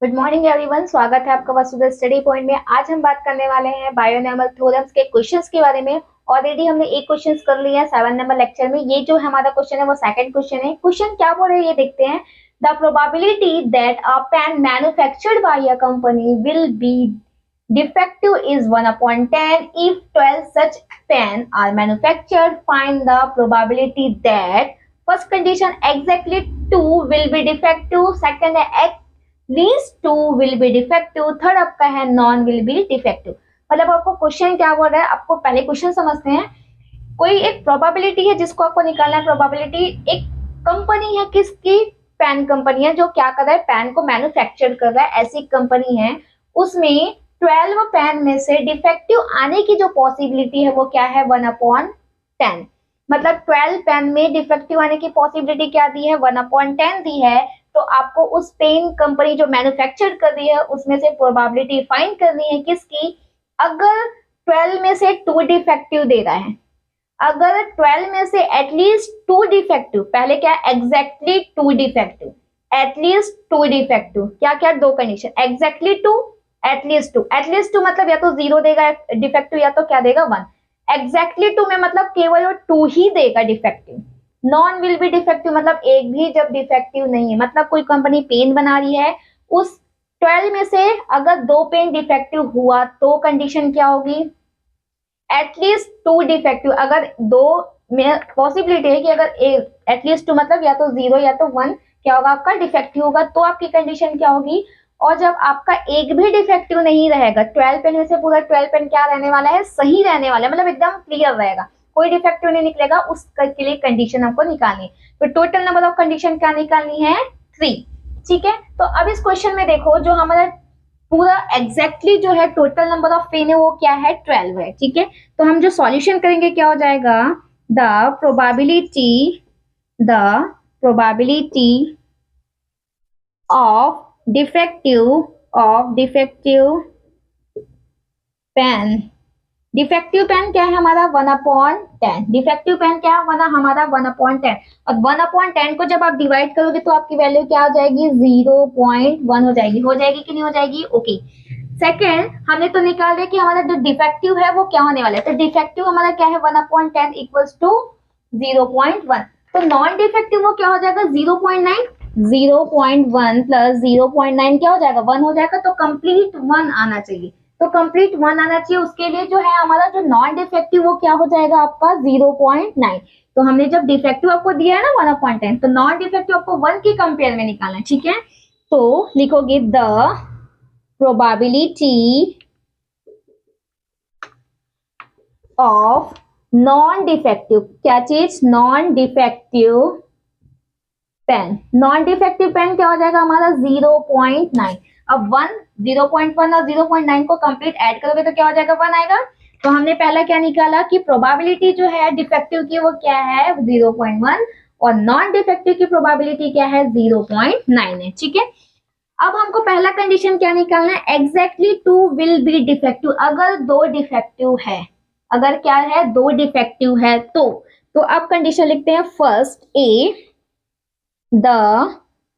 Good morning everyone, स्वागत है आपका वसुधा स्टडी पॉइंट में। आज हम बात करने वाले हैं बायोनॉर्मल थ्योरम्स के क्वेश्चंस के बारे में। ऑलरेडी हमने एक क्वेश्चंस कर लिया है 7 नंबर लेक्चर में। ये जो हमारा क्वेश्चन है वो सेकंड क्वेश्चन है। क्वेश्चन क्या बोल रहे हैं ये देखते हैं। The probability that a pen manufactured by a company will be defective is 1 upon 10 if 12 such pen are manufactured. Find the probability that first condition exactly 2 will be defective, second है least two will be defective, third आपका है non will be defective. मतलब आपको question क्या बोल रहा है, आपको पहले क्वेश्चन समझते हैं। कोई एक प्रोबेबिलिटी है जिसको आपको निकालना है। प्रोबेबिलिटी एक कंपनी है, किसकी? पेन कंपनी है जो क्या कर रहा है, पेन को मैन्युफैक्चर कर रहा है। ऐसी कंपनी है, उसमें 12 पेन में से डिफेक्टिव आने की जो पॉसिबिलिटी है वो क्या है, 1/10। मतलब 12 पेन में डिफेक्टिव आने की पॉसिबिलिटी क्या दी है, 1/10 दी है। तो आपको उस पेन कंपनी जो मैन्युफैक्चर कर रही है उसमें से प्रोबेबिलिटी फाइंड करनी है, किसकी? अगर 12 में से 2 डिफेक्टिव दे रहा है, अगर 12 में से एटलीस्ट 2 डिफेक्टिव, पहले क्या एग्जैक्टली 2 डिफेक्टिव, एटलीस्ट 2 डिफेक्टिव, क्या क्या दो कंडीशन, एग्जैक्टली 2, एटलीस्ट 2। एटलीस्ट 2 मतलब या तो 0 देगा डिफेक्टिव या तो क्या देगा 1। एग्जैक्टली 2 में मतलब केवल वो 2 ही देगा defective. Non will be defective मतलब एक भी जब डिफेक्टिव नहीं है, मतलब कोई कंपनी पेन बना रही है, उस 12 में से अगर 2 पेन डिफेक्टिव हुआ तो कंडीशन क्या होगी, एटलीस्ट 2 डिफेक्टिव। अगर 2 में पॉसिबिलिटी है कि अगर एटलीस्ट 2 मतलब या तो 0 या तो 1 क्या होगा आपका डिफेक्टिव होगा, तो आपकी कंडीशन क्या होगी। और जब आपका एक भी डिफेक्टिव नहीं रहेगा, 12 पेन में से पूरा 12 पेन क्या रहने वाला है, सही रहने वाला है, मतलब एकदम क्लियर रहेगा, कोई डिफेक्टिव नहीं निकलेगा, उसके लिए कंडीशन हमको निकालनी। तो टोटल नंबर ऑफ कंडीशन क्या निकालनी है, 3। ठीक है, तो अब इस क्वेश्चन में देखो, जो हमारा पूरा एग्जैक्टली जो है टोटल नंबर ऑफ पेन है वो क्या है, 12 है। ठीक है, तो हम जो सॉल्यूशन करेंगे क्या हो जाएगा, the probability the probability of defective pen, defective pen क्या है हमारा, 1/10। डिफेक्टिव पेन क्या है हमारा 1/10। और 1/10 को जब आप डिवाइड करोगे तो आपकी वैल्यू क्या हो जाएगी, 0.1 हो जाएगी। हो जाएगी कि नहीं हो जाएगी, ओके। सेकेंड, हमने तो निकाल दिया कि हमारा जो डिफेक्टिव है वो क्या होने वाला है। तो डिफेक्टिव हमारा क्या है, 1/10 इक्वल्स टू 0.1। तो नॉन डिफेक्टिव वो क्या हो जाएगा, 0.9। 0.1 प्लस 0.9 क्या हो जाएगा, 1 हो जाएगा। तो कंप्लीट 1 आना चाहिए। तो कंप्लीट 1 आना चाहिए, उसके लिए जो है हमारा जो नॉन डिफेक्टिव वो क्या हो जाएगा आपका 0.9। तो हमने जब डिफेक्टिव आपको दिया है ना 1/10, तो नॉन डिफेक्टिव आपको 1 के कंपेयर में निकालना है। ठीक है, तो लिखोगे the probability of non defective, क्या चीज, non defective pen. Non defective pen क्या हो जाएगा हमारा 0.9। अब 0.1 और 0.9 को कंप्लीट ऐड करोगे तो क्या हो जाएगा, 1 आएगा। तो हमने पहला क्या निकाला कि प्रोबेबिलिटी जो है डिफेक्टिव की वो क्या है, 0.1, और नॉन डिफेक्टिव की प्रोबेबिलिटी क्या है, 0.9 है। ठीक है, अब हमको पहला कंडीशन क्या निकालना है, एग्जैक्टली 2 विल बी डिफेक्टिव। अगर 2 डिफेक्टिव है, अगर क्या है, 2 डिफेक्टिव है तो अब कंडीशन लिखते हैं first A, the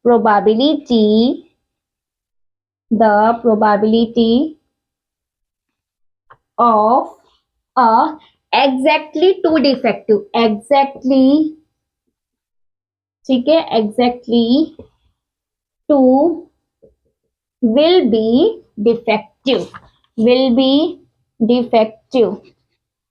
probability of a exactly 2 defective, exactly, ठीक है, exactly 2 will be defective।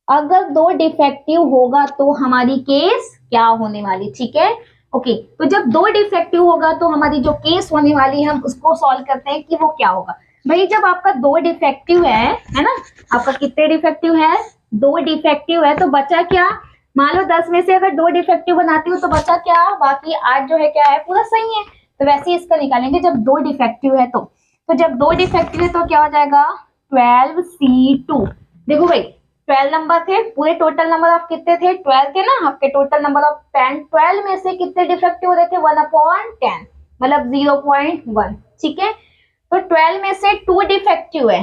अगर 2 डिफेक्टिव होगा तो हमारी केस क्या होने वाली, ठीक है, ओके। तो जब 2 डिफेक्टिव होगा तो हमारी जो केस होने वाली है हम उसको सॉल्व करते हैं कि वो क्या होगा। भाई जब आपका 2 डिफेक्टिव है ना, आपका कितने डिफेक्टिव है, 2 डिफेक्टिव है, तो बचा क्या, मान लो 10 में से अगर 2 डिफेक्टिव बनाती हूँ तो बचा क्या, बाकी 8 जो है क्या है, पूरा सही है। तो वैसे ही इसका निकालेंगे जब 2 डिफेक्टिव है तो जब 2 डिफेक्टिव है तो क्या हो जाएगा, 12C2। देखो भाई 12 नंबर थे, पूरे टोटल नंबर ऑफ कितने थे, 12 थे ना आपके टोटल नंबर ऑफ पेन। 12 में से कितने डिफेक्टिव हो रहे थे, 1/10 मतलब 0.1। ठीक है, तो 12 में से 2 डिफेक्टिव है।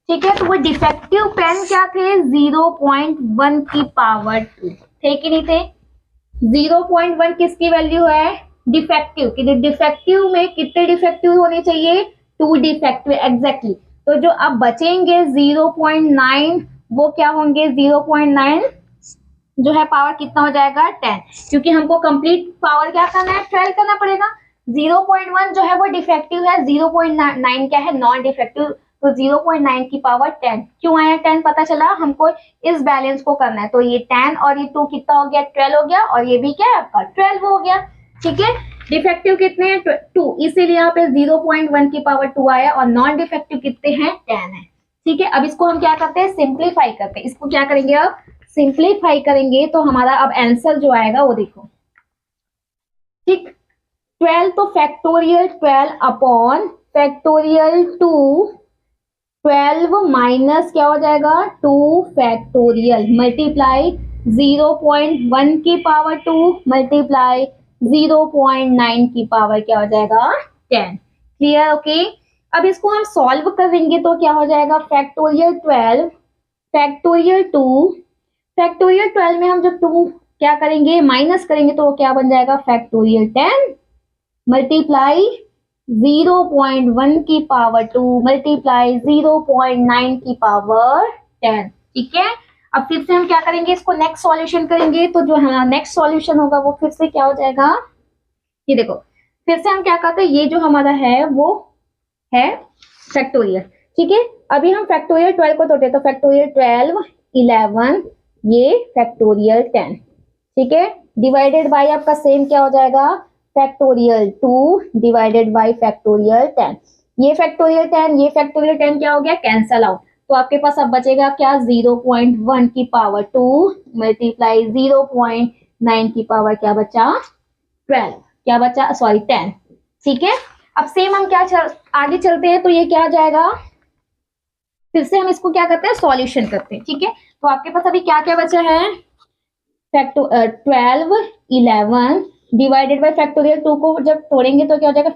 ठीक है, तो वो डिफेक्टिव पेन क्या थे, 0.1 की पावर 2 थे कि नहीं थे। 0.1 किसकी वैल्यू है, डिफेक्टिव की। डिफेक्टिव में कितने डिफेक्टिव होने चाहिए, 2 डिफेक्टिव एग्जैक्टली। तो जो अब बचेंगे 0.9 वो क्या होंगे, 0.9 जो है पावर कितना हो जाएगा 10, क्योंकि हमको कंप्लीट पावर क्या करना है 12 करना पड़ेगा। 0.1 जो है वो डिफेक्टिव है, 0.9 क्या है नॉन डिफेक्टिव, तो 0.9 की पावर 10 क्यों आया 10 पता चला हमको इस बैलेंस को करना है। तो ये 10 और ये 2 कितना हो गया 12 हो गया, और ये भी क्या है आपका 12 हो गया। ठीक है, डिफेक्टिव कितने हैं 2, इसीलिए यहाँ पे 0.1 की पावर 2 आया, और नॉन डिफेक्टिव कितने हैं 10 है। ठीक है, अब इसको हम क्या करते हैं सिंप्लीफाई करते हैं। इसको क्या करेंगे अब सिंप्लीफाई करेंगे तो हमारा अब आंसर जो आएगा वो देखो। ठीक, 12 तो फैक्टोरियल 12 अपॉन फैक्टोरियल 2, 12 माइनस क्या हो जाएगा 2 फैक्टोरियल मल्टीप्लाई 0.1 की पावर 2 मल्टीप्लाई 0.9 की पावर क्या हो जाएगा 10। Clear, okay. अब इसको हम सॉल्व करेंगे तो क्या हो जाएगा फैक्टोरियल 12 फैक्टोरियल 2 फैक्टोरियल 12 में हम जब 2 क्या करेंगे माइनस करेंगे तो वो क्या बन जाएगा फैक्टोरियल 10 मल्टीप्लाई 0.1 की पावर 2 मल्टीप्लाई 0.9 की पावर 10। ठीक है, अब फिर से हम क्या करेंगे इसको नेक्स्ट सॉल्यूशन करेंगे, तो जो हमारा नेक्स्ट सॉल्यूशन होगा वो फिर से क्या हो जाएगा, ये देखो फिर से हम क्या करते हैं, ये जो हमारा है वो है फैक्टोरियल। ठीक है, अभी हम फैक्टोरियल 12 को तोड़ते तो फैक्टोरियल 12 11 ये फैक्टोरियल 10। ठीक है, डिवाइडेड बाय आपका सेम क्या हो जाएगा फैक्टोरियल 2 डिवाइडेड बाय फैक्टोरियल 10। ये फैक्टोरियल 10 ये फैक्टोरियल 10 क्या हो गया कैंसल आउट, तो आपके पास अब बचेगा क्या 0.1 की पावर 2 मल्टीप्लाई 0.9 की पावर क्या बचा 12 क्या बचा सॉरी 10। ठीक है, अब सेम हम क्या आगे चलते हैं तो ये क्या आ जाएगा, फिर से हम इसको क्या करते हैं सॉल्यूशन करते हैं। ठीक है, तो आपके पास अभी क्या क्या बचा है 12 11 डिवाइडेड बाय फैक्टोरियल 2 को जब तोड़ेंगे तो क्या हो जाएगा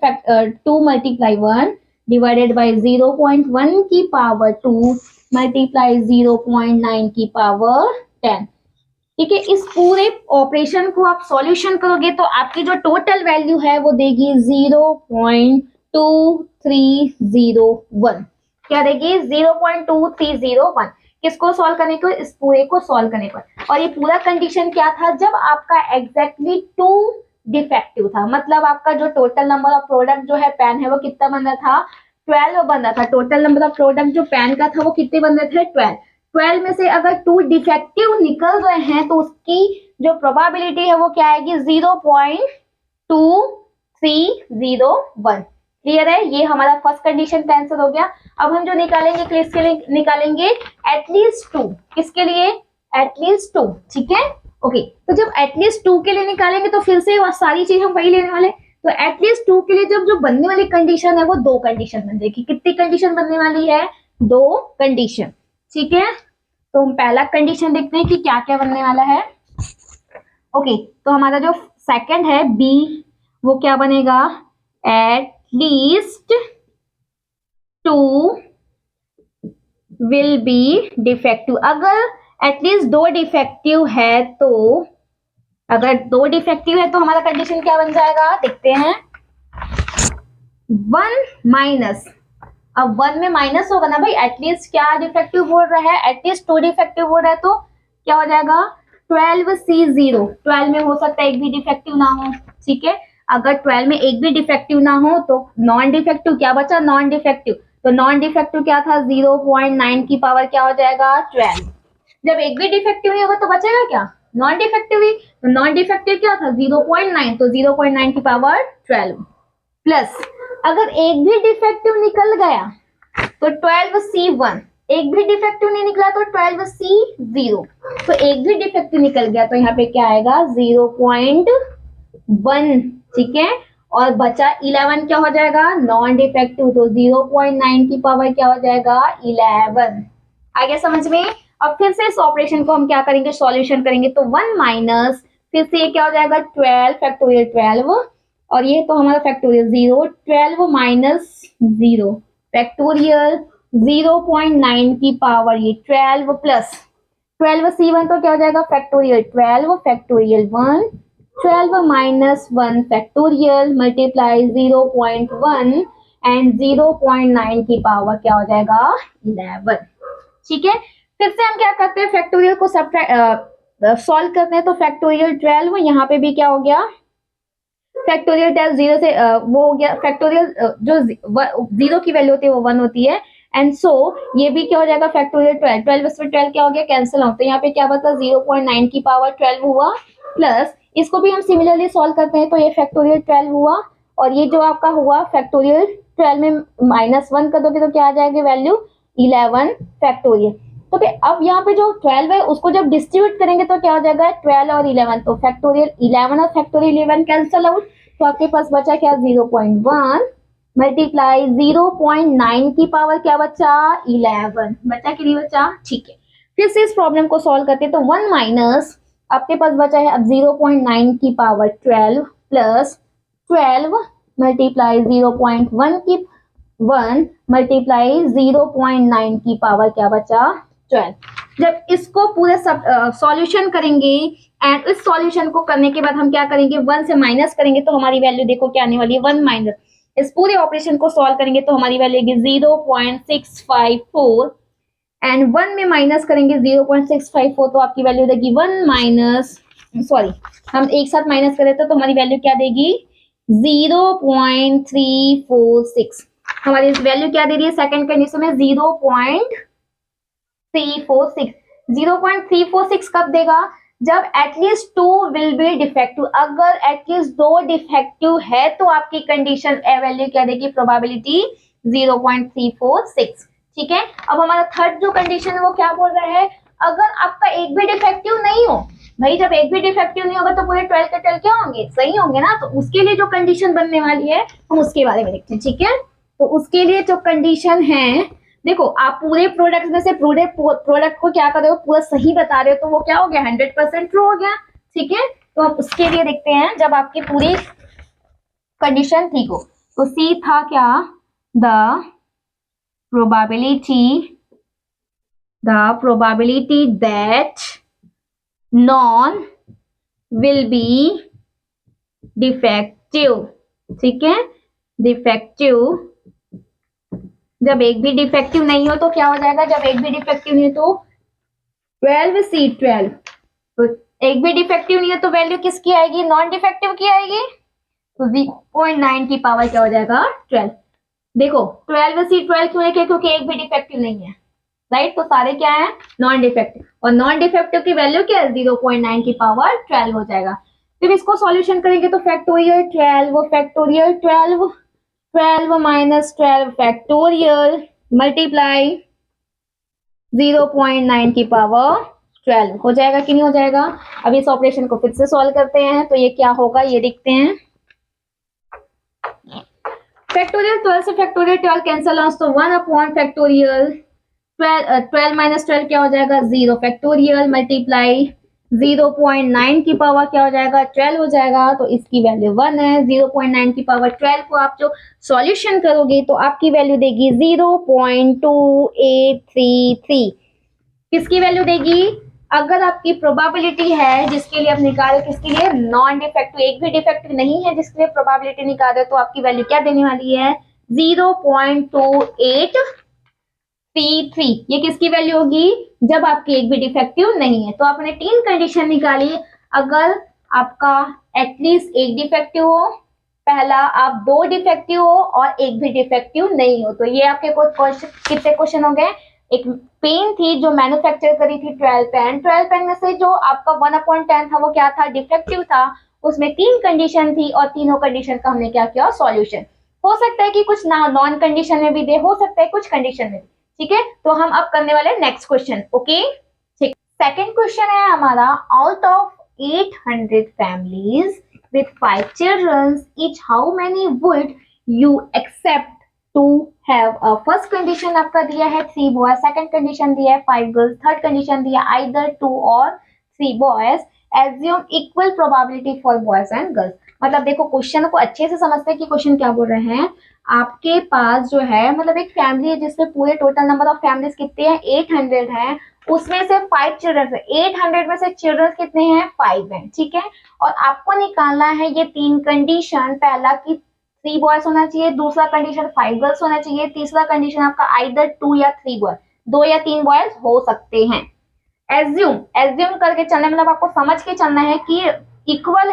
2 मल्टीप्लाई 1 डिवाइडेड बाय 0.1 की पावर 2 मल्टीप्लाई 0.9 की पावर 10। ठीक है, इस पूरे ऑपरेशन को आप सॉल्यूशन करोगे तो आपकी जो टोटल वैल्यू है वो देगी 0.2301। क्या देगी 0.2301। किसको सॉल्व करने को इस पूरे को सॉल्व करने पर, और ये पूरा कंडीशन क्या था जब आपका एग्जैक्टली 2 डिफेक्टिव था, मतलब आपका जो टोटल नंबर ऑफ प्रोडक्ट जो है पेन है वो कितना बन रहा था 12 बन रहा था। टोटल नंबर ऑफ प्रोडक्ट जो पेन का था वो कितने बन रहे थे 12। 12 में से अगर 2 डिफेक्टिव निकल रहे हैं तो उसकी जो प्रोबेबिलिटी है वो क्या आएगी 0.2301। क्लियर है, ये हमारा फर्स्ट कंडीशन का आंसर हो गया। अब हम जो निकालेंगे किसके लिए निकालेंगे एटलीस्ट 2, किसके लिए एटलीस्ट 2। ठीक है, ओके, तो जब एटलीस्ट 2 के लिए निकालेंगे तो फिर से सारी चीज हम वही लेने वाले, तो एटलीस्ट 2 के लिए जब जो बनने वाली कंडीशन है वो 2 कंडीशन बन जाएगी। कितनी कंडीशन बनने वाली है 2 कंडीशन। ठीक है, तो हम पहला कंडीशन देखते हैं कि क्या क्या बनने वाला है। ओके, तो हमारा जो सेकंड है बी वो क्या बनेगा एटलीस्ट 2 विल बी डिफेक्टिव। अगर एटलीस्ट 2 डिफेक्टिव है तो अगर 2 डिफेक्टिव है तो हमारा कंडीशन क्या बन जाएगा देखते हैं 1 माइनस, अब 1 में माइनस होगा ना भाई, एटलीस्ट क्या डिफेक्टिव बोल रहा है एटलीस्ट 2 डिफेक्टिव बोल रहा है, तो क्या हो जाएगा 12C0। 12 में हो सकता है एक भी डिफेक्टिव ना हो। ठीक है, अगर 12 में एक भी डिफेक्टिव ना हो तो नॉन डिफेक्टिव क्या बचा नॉन डिफेक्टिव, तो नॉन डिफेक्टिव क्या था 0.9 की पावर क्या हो जाएगा 12। जब एक भी डिफेक्टिव नहीं होगा तो बचेगा क्या नॉन डिफेक्टिव ही, तो नॉन डिफेक्टिव क्या था 0.9, तो 0.9 की पावर 12 प्लस अगर एक भी डिफेक्टिव निकल गया तो 12C1, एक भी डिफेक्टिव नहीं निकला तो 12C0, तो एक भी डिफेक्टिव निकल गया तो यहाँ पे क्या आएगा 0.1। ठीक है, और बचा 11 क्या हो जाएगा नॉन डिफेक्टिव, तो 0.9 की पावर क्या हो जाएगा 11। आगे समझ में। अब फिर से इस ऑपरेशन को हम क्या करेंगे सॉल्यूशन करेंगे, तो 1 माइनस फिर से ये क्या हो जाएगा 12 फैक्टोरियल 12, और ये तो हमारा फैक्टोरियल 0, 12 माइनस 0 फैक्टोरियल 0.9 की पावर ये 12 प्लस 12C1 तो क्या हो जाएगा factorial 12 factorial 1, 12 minus 1 factorial multiply 0.1 and 0.9 की पावर क्या हो जाएगा 11। ठीक है, फिर से हम क्या करते हैं, फैक्टोरियल को सॉल्व करते हैं। तो फैक्टोरियल 12, यहाँ पे भी क्या हो गया, फैक्टोरियल 12 जीरो से वो हो गया, फैक्टोरियल जो जीरो की वैल्यू होती है वो 1 होती है। एंड सो ये भी क्या हो जाएगा, फैक्टोरियल 12, 12 इसमें 12 क्या हो गया, कैंसिल आउट। तो यहाँ पे क्या बता 0.9 की पावर 12 हुआ, प्लस इसको भी हम सिमिलरली सॉल्व करते हैं। तो ये फैक्टोरियल 12 हुआ, और ये जो आपका हुआ फैक्टोरियल 12 में -1 कर दोगे तो क्या आ जाएगी वैल्यू 11 फैक्टोरियल। तो फिर अब यहाँ पे जो 12 है उसको जब डिस्ट्रीब्यूट करेंगे तो क्या हो जाएगा 12 और 11, तो फैक्टोरियल 11 और फैक्टोरियल 11 कैंसिल आउट। तो आपके पास बचा क्या 0.1 मल्टीप्लाई 0.9 की पावर क्या बचा 11, बचा कि नहीं बचा। ठीक है, फिर से इस प्रॉब्लम को सॉल्व करते हैं। तो 1 माइनस आपके पास बचा है अब 0.9 की पावर 12 प्लस 12 मल्टीप्लाई 0.1 की 1 मल्टीप्लाई 0.9 की पावर क्या बचा 12। जब इसको पूरे सॉल्यूशन करेंगे एंड इस सॉल्यूशन को करने के बाद हम क्या करेंगे 1 से माइनस करेंगे, तो हमारी वैल्यू देखो क्या आने वाली है 1 माइनस। इस पूरे ऑपरेशन को सॉल्व करेंगे तो हमारी वैल्यू आएगी 0.654 एंड 1 में माइनस करेंगे 0.654, तो आपकी वैल्यू देगी 1 माइनस, सॉरी हम एक साथ माइनस करें तो हमारी वैल्यू क्या देगी 0.346। हमारी वैल्यू क्या दे रही है सेकंड कंडीशन में 0.346। 0.346 कब देगा, जब एटलीस्ट 2 विल बी डिफेक्टिव। अगर एटलीस्ट 2 डिफेक्टिव है तो आपकी कंडीशन वैल्यू क्या देगी, प्रोबेबिलिटी 0.346। ठीक है, अब हमारा थर्ड जो कंडीशन है वो क्या बोल रहा है, अगर आपका एक भी डिफेक्टिव नहीं हो, भाई जब एक भी डिफेक्टिव नहीं होगा तो पूरे 12 के 12 क्या होंगे, सही होंगे ना। तो उसके लिए जो कंडीशन बनने वाली है हम उसके बारे में देखते हैं। ठीक है, तो उसके लिए जो कंडीशन है, देखो आप पूरे प्रोडक्ट में से पूरे प्रोडक्ट को क्या कर रहे हो, पूरा सही बता रहे हो, तो वो क्या हो गया 100% ट्रू हो गया। ठीक है, तो आप उसके लिए देखते हैं जब आपकी पूरी कंडीशन ठीक हो। तो सी था क्या, the probability that non will be defective। ठीक है, डिफेक्टिव, जब एक भी डिफेक्टिव नहीं हो तो क्या हो जाएगा, जब एक भी डिफेक्टिव नहीं हो तो 12C12, तो एक भी डिफेक्टिव नहीं है तो वैल्यू किसकी आएगी, नॉन डिफेक्टिव की आएगी। तो 0.9 की पावर क्या हो जाएगा 12। देखो 12C12 क्यों है, क्योंकि एक भी डिफेक्टिव नहीं है, राइट। तो सारे क्या है नॉन डिफेक्टिव, और नॉन डिफेक्टिव की वैल्यू क्या है 0.9 की पावर 12 हो जाएगा। फिर इसको सॉल्यूशन करेंगे तो factorial 12 factorial 12 12 minus 12 factorial multiply 0.9 की पावर 12 हो जाएगा कि नहीं हो जाएगा। अब इस ऑपरेशन को फिर से सॉल्व करते हैं तो ये क्या होगा ये देखते हैं। फैक्टोरियल 12 से फैक्टोरियल 12 कैंसिल आउट, तो 1 अपॉन फैक्टोरियल 12 माइनस 12 क्या हो जाएगा 0 फैक्टोरियल मल्टीप्लाई 0.9 की पावर क्या हो जाएगा 12 हो जाएगा। तो इसकी वैल्यू 1 है। 0.9 की पावर 12 को आप जो सॉल्यूशन करोगे तो आपकी वैल्यू देगी 0.2833। किसकी वैल्यू देगी, अगर आपकी प्रोबेबिलिटी है जिसके लिए आप निकाल रहे, किसके लिए नॉन डिफेक्टिव, एक भी डिफेक्टिव नहीं है जिसके लिए प्रोबेबिलिटी निकाल रहे, तो आपकी वैल्यू क्या देने वाली है 0.2833। ये किसकी वैल्यू होगी, जब आपकी एक भी डिफेक्टिव नहीं है। तो आपने 3 कंडीशन निकाली, अगर आपका एटलीस्ट एक डिफेक्टिव हो, पहला आप 2 डिफेक्टिव हो और एक भी डिफेक्टिव नहीं हो। तो ये आपके कितने क्वेश्चन हो गए। एक पेन थी जो मैन्युफैक्चर करी थी 12 पेन, 12 पेन में से जो आपका 1/10 था वो क्या था डिफेक्टिव था। उसमें 3 कंडीशन थी और तीनों कंडीशन का हमने क्या किया सॉल्यूशन। हो सकता है कि कुछ नॉन कंडीशन में भी दे, हो सकता है कुछ कंडीशन में। ठीक है, तो हम अब करने वाले नेक्स्ट क्वेश्चन। ओके, ठीक, सेकंड क्वेश्चन है हमारा, out of 800 families with 5 children each, how many would you accept to have a first condition आपका दिया है 3 boys, second condition दिया है 5 girls, third condition दिया either 2 or 3 boys, assume equal probability for boys and girls। मतलब देखो question को अच्छे से समझते हैं कि क्वेश्चन क्या बोल रहे हैं। आपके पास जो है मतलब एक फैमिली है जिसमें पूरे टोटल नंबर ऑफ फैमिलीज कितने हैं 800 हैं, उसमें से 5 चिल्ड्रन है। 800 में से चिल्ड्रन कितने हैं 5 हैं। ठीक है, और आपको निकालना है ये 3 कंडीशन, पहला की 3 बॉयज होना चाहिए, दूसरा कंडीशन 5 गर्ल्स होना चाहिए, तीसरा कंडीशन आपका आइदर 2 या 3 बॉयज, 2 या 3 बॉयज हो सकते हैं। एज्यूम करके चलना मतलब आपको समझ के चलना है कि इक्वल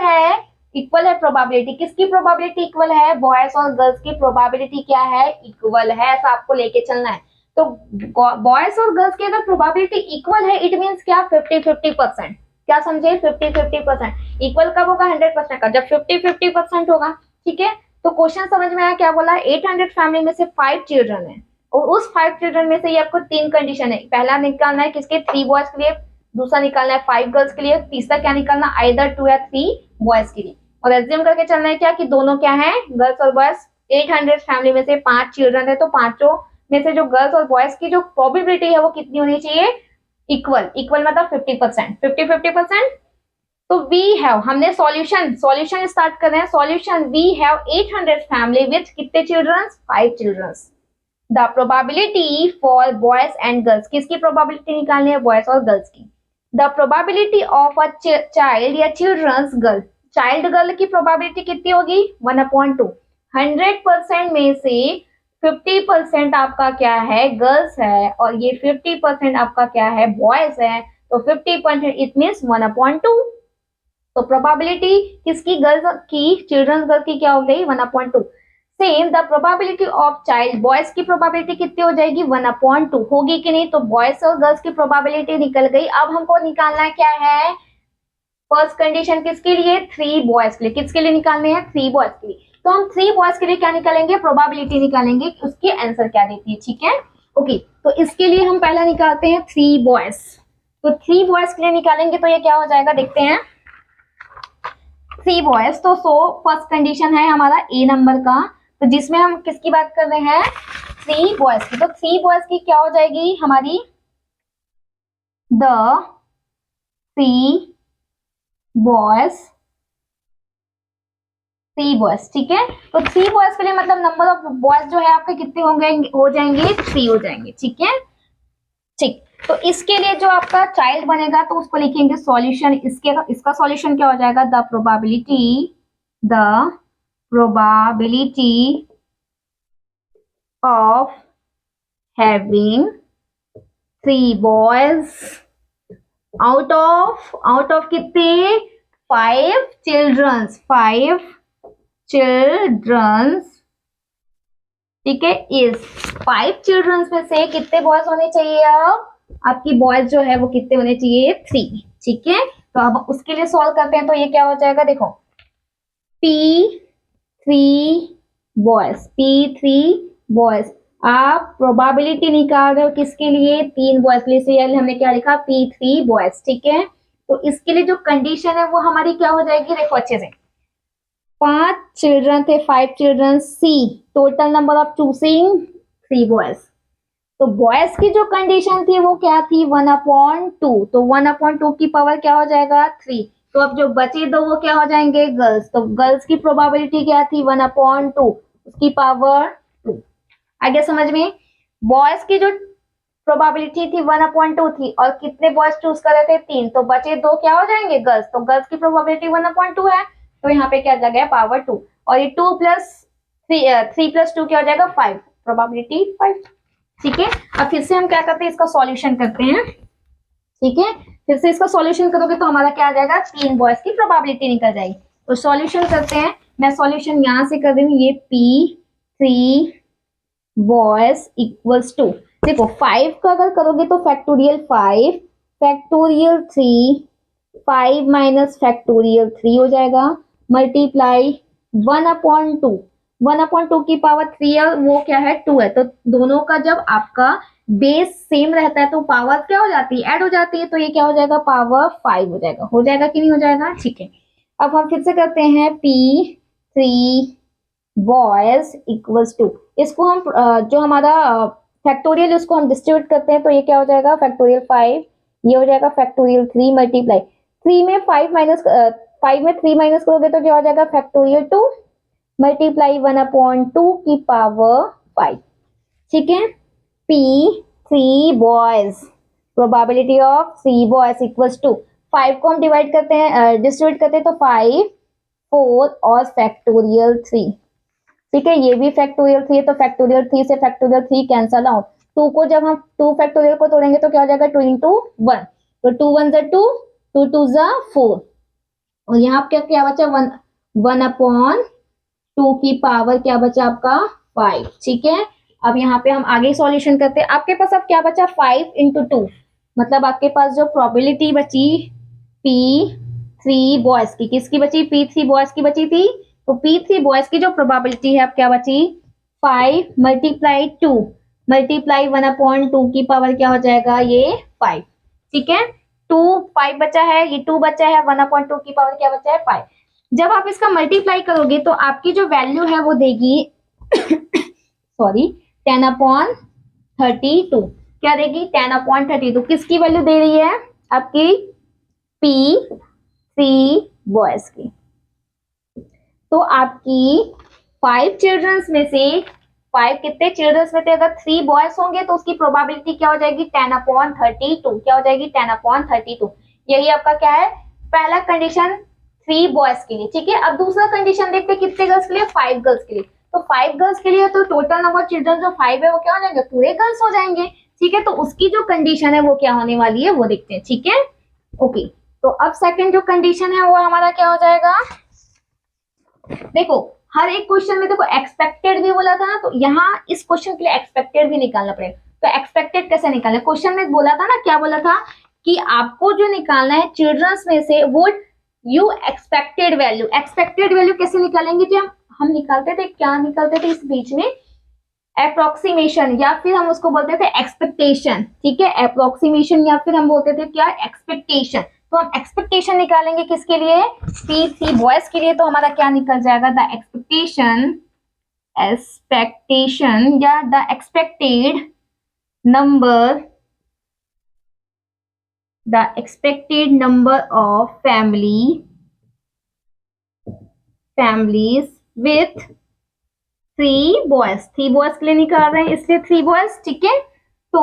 है प्रोबेबिलिटी। किसकी प्रोबेबिलिटी इक्वल है? बॉयज और गर्ल्स की प्रोबेबिलिटी क्या है? इक्वल है, ऐसा आपको लेके चलना है। तो बॉयज और गर्ल्स की अगर प्रोबेबिलिटी इक्वल है, इट मींस क्या? 50-50%। क्या समझे? 50-50%। इक्वल कब होगा? 100% का, जब 50-50% होगा। ठीक है, तो क्वेश्चन समझ में आया? क्या बोला? 800 फैमिली में से 5 चिल्ड्रन है और उस 5 चिल्ड्रन में से ये आपको 3 कंडीशन है। पहला निकालना है किसके? 3 बॉयज के लिए, दूसरा निकालना है 5 गर्ल्स के लिए, तीसरा क्या निकालना? आइदर 2 या 3 बॉयज के लिए। और एज्यूम करके चलना है क्या कि दोनों क्या है? गर्ल्स और बॉयज। 800 फैमिली में से 5 चिल्ड्रन है, तो पांचों में से जो गर्ल्स और बॉयज की जो प्रोबेबिलिटी है वो कितनी होनी चाहिए? इक्वल मतलब 50%, 50-50%। तो वी हैव, हमने सॉल्यूशन स्टार्ट कर रहे हैं। Solution, we have 800 family with कितने children? 5 children. The probability for boys and girls, किसकी प्रोबेबिलिटी निकालनी है? बॉयज और गर्ल्स की। The probability of a child या चिल्ड्रंस गर्ल, चाइल्ड गर्ल की प्रोबेबिलिटी कितनी होगी? 1/2। 100% में से 50% आपका क्या है? गर्ल्स है, और ये 50% आपका क्या है? बॉयज है। तो 50% इट मीन्स 1/2। तो प्रोबेबिलिटी किसकी? गर्ल्स की, चिल्ड्रंस गर्ल की क्या हो गई? 1/2। Same the probability of child, boys की प्रोबेबिलिटी कितनी हो जाएगी? 1/2 होगी कि नहीं? तो बॉयज और गर्ल्स की प्रोबेबिलिटी निकल गई। अब हमको निकालना क्या है? फर्स्ट कंडीशन किसके लिए? 3 बॉयज के लिए। किसके लिए निकालने हैं? 3 बॉयज के लिए। तो हम 3 बॉयज के लिए क्या निकालेंगे? प्रोबेबिलिटी निकालेंगे, उसकी आंसर क्या देती है। ठीक है, ओके। तो इसके लिए हम पहला निकालते हैं 3 बॉयज। तो 3 बॉयज के लिए निकालेंगे तो ये क्या हो जाएगा, देखते हैं। 3 बॉयज, तो फर्स्ट कंडीशन है हमारा ए नंबर का, तो जिसमें हम किसकी बात कर रहे हैं? 3 बॉयज की। तो 3 बॉयज की क्या हो जाएगी हमारी? The 3 boys, 3 boys. ठीक है, तो 3 बॉयज के लिए मतलब नंबर ऑफ बॉयज जो है आपके कितने होंगे? हो जाएंगे 3 हो जाएंगे। ठीक है, ठीक। तो इसके लिए जो आपका चाइल्ड बनेगा तो उसको लिखेंगे सॉल्यूशन। इसका सॉल्यूशन क्या हो जाएगा? The probability of having 3 boys out of कितने? 5 चिल्ड्रंस, 5 चिल्ड्रंस। ठीक है, इज 5 चिल्ड्रंस में से कितने बॉयज होने चाहिए? अब आपकी बॉयज जो है वो कितने होने चाहिए? 3। ठीक है, तो अब उसके लिए सॉल्व करते हैं। तो ये क्या हो जाएगा? देखो, P3 बॉयज। आप प्रोबेबिलिटी निकाल रहे हो किसके लिए? 3 बॉयज के लिए। से हमने क्या लिखा? P3 boys. ठीक है, तो इसके लिए जो कंडीशन है वो हमारी क्या हो जाएगी? देखो अच्छे से, 5 चिल्ड्रन थे, 5 children. See, total number of choosing 3 boys. तो बॉयज की जो कंडीशन थी वो क्या थी? 1/2। तो 1/2 की पावर क्या हो जाएगा? 3। तो अब जो बचे दो वो क्या हो जाएंगे? गर्ल्स। तो गर्ल्स की प्रोबेबिलिटी क्या थी? 1/2, उसकी पावर 2। आगे समझ में? बॉयज की जो प्रोबेबिलिटी थी 1/2 थी, और कितने बॉयज चूज कर रहे थे? 3। तो बचे दो क्या हो जाएंगे? गर्ल्स। तो गर्ल्स की प्रोबेबिलिटी 1/2 है, तो यहाँ पे क्या लगा है? पावर 2। और ये 2 प्लस 3 प्लस 2 क्या हो जाएगा? 5, प्रोबेबिलिटी 5। ठीक है, अब फिर से हम क्या करते हैं? इसका सॉल्यूशन करते हैं। ठीक है, फिर से इसका सॉल्यूशन करोगे तो हमारा क्या आ जाएगा? 3 बॉयज की प्रोबेबिलिटी निकल जाएगी। तो सॉल्यूशन करते हैं। मैं सॉल्यूशन यहां से कर रही हूँ। ये P3 बॉयज इक्वल्स टू, देखो 5 का अगर करोगे तो फैक्टोरियल 5, फैक्टोरियल 3, 5 माइनस फैक्टोरियल 3 हो जाएगा, मल्टीप्लाई 1/2। 1/2 की पावर 3 है, वो क्या है? 2 है। तो दोनों का जब आपका बेस सेम रहता है तो पावर क्या हो जाती है? ऐड हो जाती है। तो ये क्या हो जाएगा? पावर 5 हो जाएगा। हो जाएगा कि नहीं हो जाएगा? ठीक है, अब हम फिर से करते हैं। P3 बॉयज इक्वल्स टू, इसको हम जो हमारा फैक्टोरियल उसको हम डिस्ट्रीब्यूट करते हैं। तो ये क्या हो जाएगा? फैक्टोरियल 5, ये हो जाएगा फैक्टोरियल 3, मल्टीप्लाई 3 में 5 माइनस 5 में 3 माइनस करोगे तो क्या हो जाएगा? फैक्टोरियल 2, मल्टीप्लाई 1/2 की पावर 5। ठीक है, P3 boys, probability of 3 boys equals to, 5 को हम डिवाइड करते हैं, डिस्ट्रीब्यूट करते हैं तो 5, 4 और फैक्टोरियल 3। ठीक है, ये भी फैक्टोरियल 3 तो फैक्टोरियल 3 से फैक्टोरियल 3 कैंसल आउट। 2 को जब हम 2 फैक्टोरियल को तोड़ेंगे तो क्या हो जाएगा 2 इंटू 1, तो 2 1 जा 2, 2 2 जा 4, और यहाँ क्या क्या बचा 1 1 अपॉन 2 की पावर क्या बचा आपका 5। ठीक है, अब यहाँ पे हम आगे सॉल्यूशन करते हैं। आपके पास अब क्या बचा 5 इंटू 2, मतलब आपके पास जो प्रोबेबिलिटी बची P3 बॉयज की, किसकी बची P3 बॉयज की बची थी, तो P3 बॉयज की जो प्रोबेबिलिटी है अब क्या बची 5 मल्टीप्लाई 2 मल्टीप्लाई 1 अपॉन 2 की पावर क्या हो जाएगा ये 5। ठीक है, 2 5 बचा है, ये 2 बचा है, 1 अपॉन 2 की पावर क्या बचा है 5। जब आप इसका मल्टीप्लाई करोगे तो आपकी जो वैल्यू है वो देगी सॉरी 10 अपॉन 32, क्या देगी 10 अपॉन 32, किसकी वैल्यू दे रही है आपकी P3 बॉयज की। तो आपकी 5 चिल्ड्रंस में से 5 कितने चिल्ड्रंस में थे, अगर 3 बॉयज होंगे तो उसकी प्रोबेबिलिटी क्या हो जाएगी 10 अपॉन 32, क्या हो जाएगी 10 अपॉन 32। यही आपका क्या है पहला कंडीशन 3 बॉयज के लिए। ठीक है, अब दूसरा कंडीशन देखते हैं कितने गर्ल्स के लिए 5 गर्ल्स के लिए। तो 5 गर्ल्स के लिए तो टोटल नंबर चिल्ड्रन जो 5 है वो क्या हो जाएंगे पूरे गर्ल्स हो जाएंगे। ठीक है, तो उसकी जो कंडीशन है वो क्या होने वाली है वो देखते हैं। ठीक है, ओके, तो अब सेकंड जो कंडीशन है वो हमारा क्या हो जाएगा, देखो हर एक क्वेश्चन में देखो एक्सपेक्टेड भी बोला था ना, तो यहाँ इस क्वेश्चन के लिए एक्सपेक्टेड भी निकालना पड़ेगा। तो एक्सपेक्टेड कैसे निकाले, क्वेश्चन में बोला था ना, क्या बोला था कि आपको जो निकालना है चिल्ड्रंस में से वो you expected value. Expected value कैसे निकालेंगे, जब हम निकालते थे क्या निकालते थे इस बीच में अप्रोक्सीमेशन, या फिर हम उसको बोलते थे एक्सपेक्टेशन। ठीक है, अप्रोक्सीमेशन या फिर हम बोलते थे क्या एक्सपेक्टेशन। तो हम एक्सपेक्टेशन निकालेंगे किसके लिए P3 बॉयज के लिए, तो हमारा क्या निकल जाएगा द एक्सपेक्टेशन या the expected number of families with 3 boys. 3 boys के लिए निकाल रहे हैं इसलिए 3 बॉयज। ठीक है, तो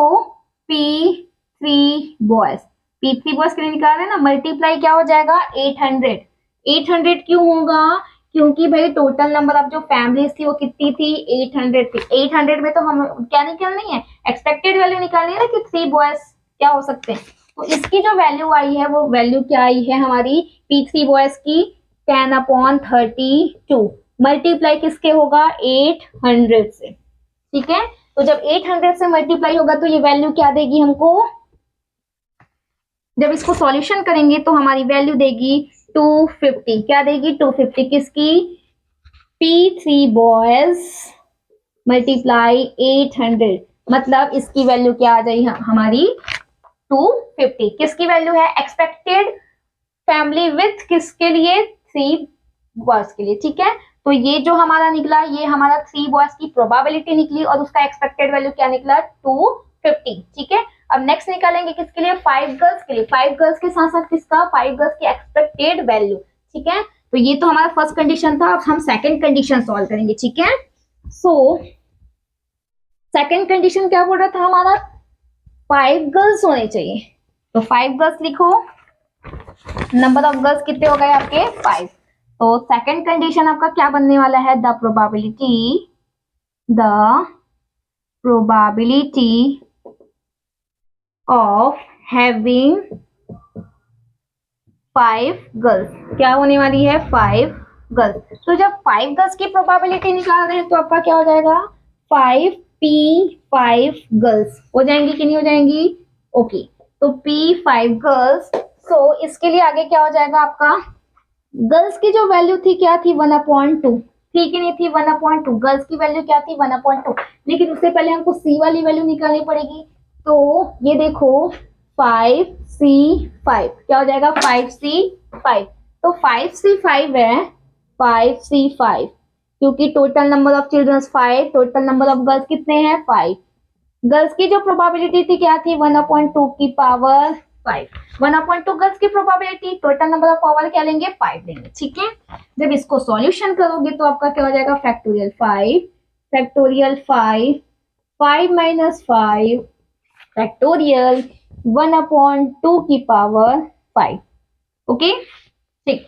P3 बॉयज के लिए निकाल रहे हैं ना, मल्टीप्लाई क्या हो जाएगा 800। 800 क्यों होगा, क्योंकि भाई टोटल नंबर ऑफ जो फैमिलीज थी वो कितनी थी 800 थी। 800 में तो हम क्या निकालनी है एक्सपेक्टेड वैल्यू निकालनी है ना कि 3 बॉयज क्या हो सकते हैं। तो इसकी जो वैल्यू आई है वो वैल्यू क्या आई है हमारी P3 बॉयज की 10 अपॉन 32 मल्टीप्लाई किसके होगा 800 से। ठीक है, तो जब 800 से मल्टीप्लाई होगा तो ये वैल्यू क्या देगी हमको, जब इसको सॉल्यूशन करेंगे तो हमारी वैल्यू देगी 250। क्या देगी 250 किसकी P3 बॉयज मल्टीप्लाई 800, मतलब इसकी वैल्यू क्या आ जाएगी हमारी 250। किसकी वैल्यू है एक्सपेक्टेड फैमिली विथ किसके लिए 3 बॉयज के लिए। ठीक है, तो ये जो हमारा निकला ये हमारा 3 बॉयज की प्रोबेबिलिटी निकली और उसका एक्सपेक्टेड वैल्यू क्या निकला 250। ठीक है, अब नेक्स्ट निकालेंगे किसके लिए 5 गर्ल्स के लिए। 5 गर्ल्स के साथ साथ किसका 5 गर्ल्स की एक्सपेक्टेड वैल्यू। ठीक है, तो ये तो हमारा फर्स्ट कंडीशन था। अब हम सेकंड कंडीशन सॉल्व करेंगे। ठीक है, सो सेकंड कंडीशन क्या बोल रहा था हमारा 5 गर्ल्स होने चाहिए, तो 5 गर्ल्स लिखो, नंबर ऑफ गर्ल्स कितने हो गए आपके 5। तो सेकंड कंडीशन आपका क्या बनने वाला है the probability of having 5 girls क्या होने वाली है 5 गर्ल्स। तो जब 5 गर्ल्स की प्रोबेबिलिटी निकाल रहे हैं तो आपका क्या हो जाएगा 5P5 गर्ल्स हो जाएंगी कि नहीं हो जाएंगी। ओके, तो P5 गर्ल्स। सो इसके लिए आगे क्या हो जाएगा आपका गर्ल्स की जो वैल्यू थी क्या थी 1/2 थी कि नहीं थी 1/2। गर्ल्स की वैल्यू क्या थी 1/2, लेकिन उससे पहले हमको C वाली वैल्यू निकालनी पड़ेगी। तो ये देखो 5C5 क्या हो जाएगा 5C5, तो 5C5 है 5C5 क्योंकि total number of childrens 5, total number of girls कितने हैं 5। गर्ल्स की जो प्रोबेबिलिटी थी क्या थी 1/2 की पावर 5। 1/2 गर्ल्स की probability, total number of power क्या लेंगे 5 लेंगे। ठीक है, जब इसको सॉल्यूशन करोगे तो आपका क्या हो जाएगा फैक्टोरियल 5 5 माइनस 5 फैक्टोरियल 1/2 की पावर 5। ओके, ठीक,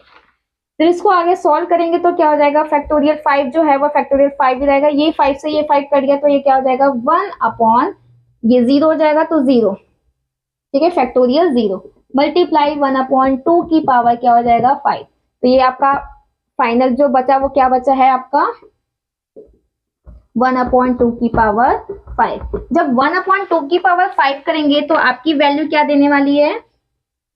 फिर इसको आगे सॉल्व करेंगे तो क्या हो जाएगा, फैक्टोरियल 5 जो है वो फैक्टोरियल 5 ही रहेगा, ये 5 से ये 5 कट गया तो ये क्या हो जाएगा 1 अपॉन ये 0 हो जाएगा तो 0, ठीक है, फैक्टोरियल 0 मल्टीप्लाई 1 अपॉन 2 की पावर क्या हो जाएगा 5। तो ये आपका फाइनल जो बचा वो क्या बचा है आपका 1 अपॉन 2 की पावर 5। जब 1 अपॉन 2 की पावर 5 करेंगे तो आपकी वैल्यू क्या देने वाली है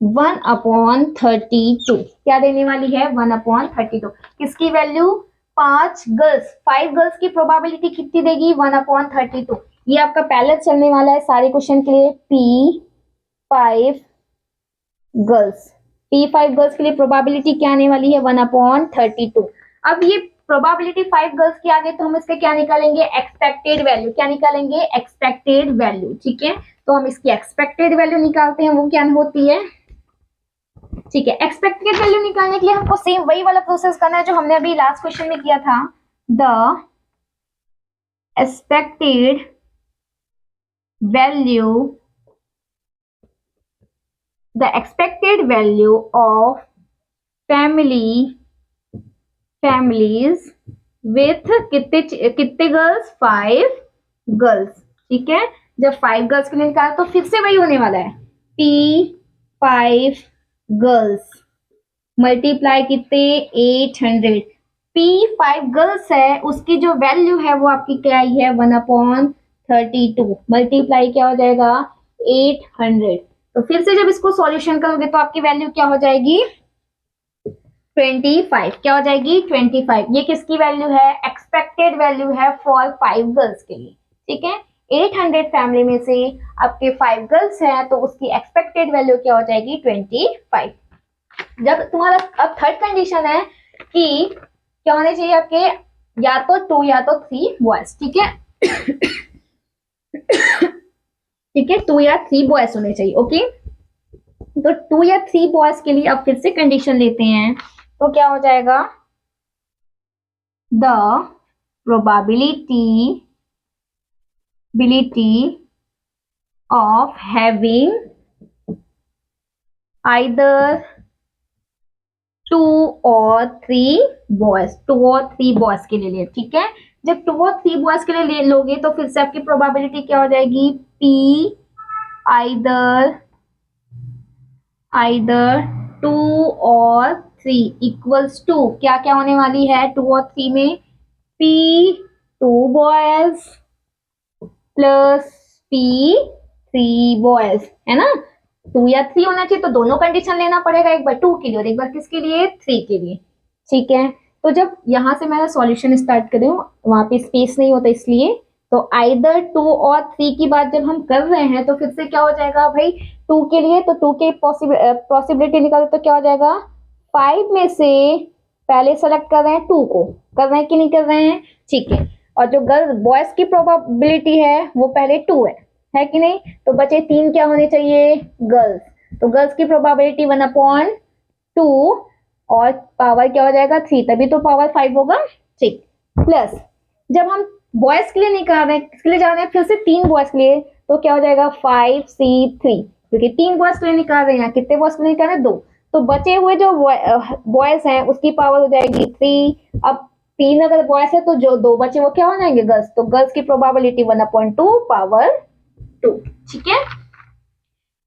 1 अपॉन 32, क्या देने वाली है 1 अपॉन 32। किसकी वैल्यू 5 गर्ल्स की प्रोबेबिलिटी कितनी देगी 1 अपॉन 32। ये आपका पहले चलने वाला है सारे क्वेश्चन के लिए, P5 गर्ल्स के लिए प्रोबेबिलिटी क्या आने वाली है 1 अपॉन 32। अब ये प्रोबेबिलिटी 5 गर्ल्स की आ गई तो हम इसके क्या निकालेंगे एक्सपेक्टेड वैल्यू, क्या निकालेंगे एक्सपेक्टेड वैल्यू, ठीक है। तो हम इसकी एक्सपेक्टेड वैल्यू निकालते हैं, वो क्या होती है, ठीक है। एक्सपेक्टेड वैल्यू निकालने के लिए हमको सेम वही वाला प्रोसेस करना है जो हमने अभी लास्ट क्वेश्चन में किया था। The expected value of families with कितने गर्ल्स 5 गर्ल्स, ठीक है। जब 5 गर्ल्स के लिए निकाला तो फिर से वही होने वाला है P5 गर्ल्स मल्टीप्लाई कितने 800। P5 गर्ल्स है उसकी जो वैल्यू है वो आपकी क्या आई है 1 अपॉन 32 मल्टीप्लाई क्या हो जाएगा 800। तो फिर से जब इसको सॉल्यूशन करोगे तो आपकी वैल्यू क्या हो जाएगी 25, क्या हो जाएगी 25। ये किसकी वैल्यू है एक्सपेक्टेड वैल्यू है फॉर 5 गर्ल्स के लिए, ठीक है। 800 फैमिली में से आपके 5 गर्ल्स हैं तो उसकी एक्सपेक्टेड वैल्यू क्या हो जाएगी 25। जब तुम्हारा अब थर्ड कंडीशन है कि क्या होने चाहिए आपके या तो 2 या तो 3 बॉयज, ठीक है ठीक है 2 या 3 बॉयज होने चाहिए, ओके। तो 2 या 3 बॉयज के लिए अब फिर से कंडीशन लेते हैं तो क्या हो जाएगा the probability of having either 2 और 3 बॉयज, 2 और 3 बॉयज के लिए, ठीक है। जब 2 और 3 बॉयज के लिए लोगे तो फिर से आपकी प्रोबेबिलिटी क्या हो जाएगी P आइदर 2 और 3 इक्वल्स टू क्या क्या होने वाली है 2 और 3 में P2 boys plus P3 boys, है ना। 2 या 3 होना चाहिए तो दोनों कंडीशन लेना पड़ेगा, एक बार 2 के लिए और एक बार किसके लिए 3 के लिए, ठीक है। तो जब यहां से मैं सॉल्यूशन स्टार्ट करूं वहां पे स्पेस नहीं होता इसलिए, तो आइदर 2 और 3 की बात जब हम कर रहे हैं तो फिर से क्या हो जाएगा भाई 2 के लिए, तो 2 के पॉसिबिलिटी निकालो तो क्या हो जाएगा 5 में से पहले सेलेक्ट कर रहे हैं 2 को, कर रहे हैं कि नहीं कर रहे हैं, ठीक है। और जो गर्ल्स बॉयज की प्रोबेबिलिटी है वो पहले 2 है कि नहीं, तो बचे 3 क्या होने चाहिए गर्ल्स, तो गर्ल्स की प्रोबेबिलिटी 1 अपॉन 2 और पावर क्या हो जाएगा 3, तभी तो पावर 5 होगा, ठीक। प्लस जब हम बॉयज के लिए निकाल रहे हैं किसके लिए जा रहे हैं फिर से 3 बॉयज के लिए तो क्या हो जाएगा 5C3, क्योंकि 3 बॉयज के लिए निकाल रहे हैं, कितने बॉयज के लिए निकाल रहे हैं 2, तो बचे हुए जो बॉयज हैं उसकी पावर हो जाएगी 3। अब 3 अगर बॉयज है तो जो 2 बचे वो क्या हो जाएंगे गर्ल्स, तो गर्ल्स की प्रोबेबिलिटी 1/2 पावर 2, ठीक है।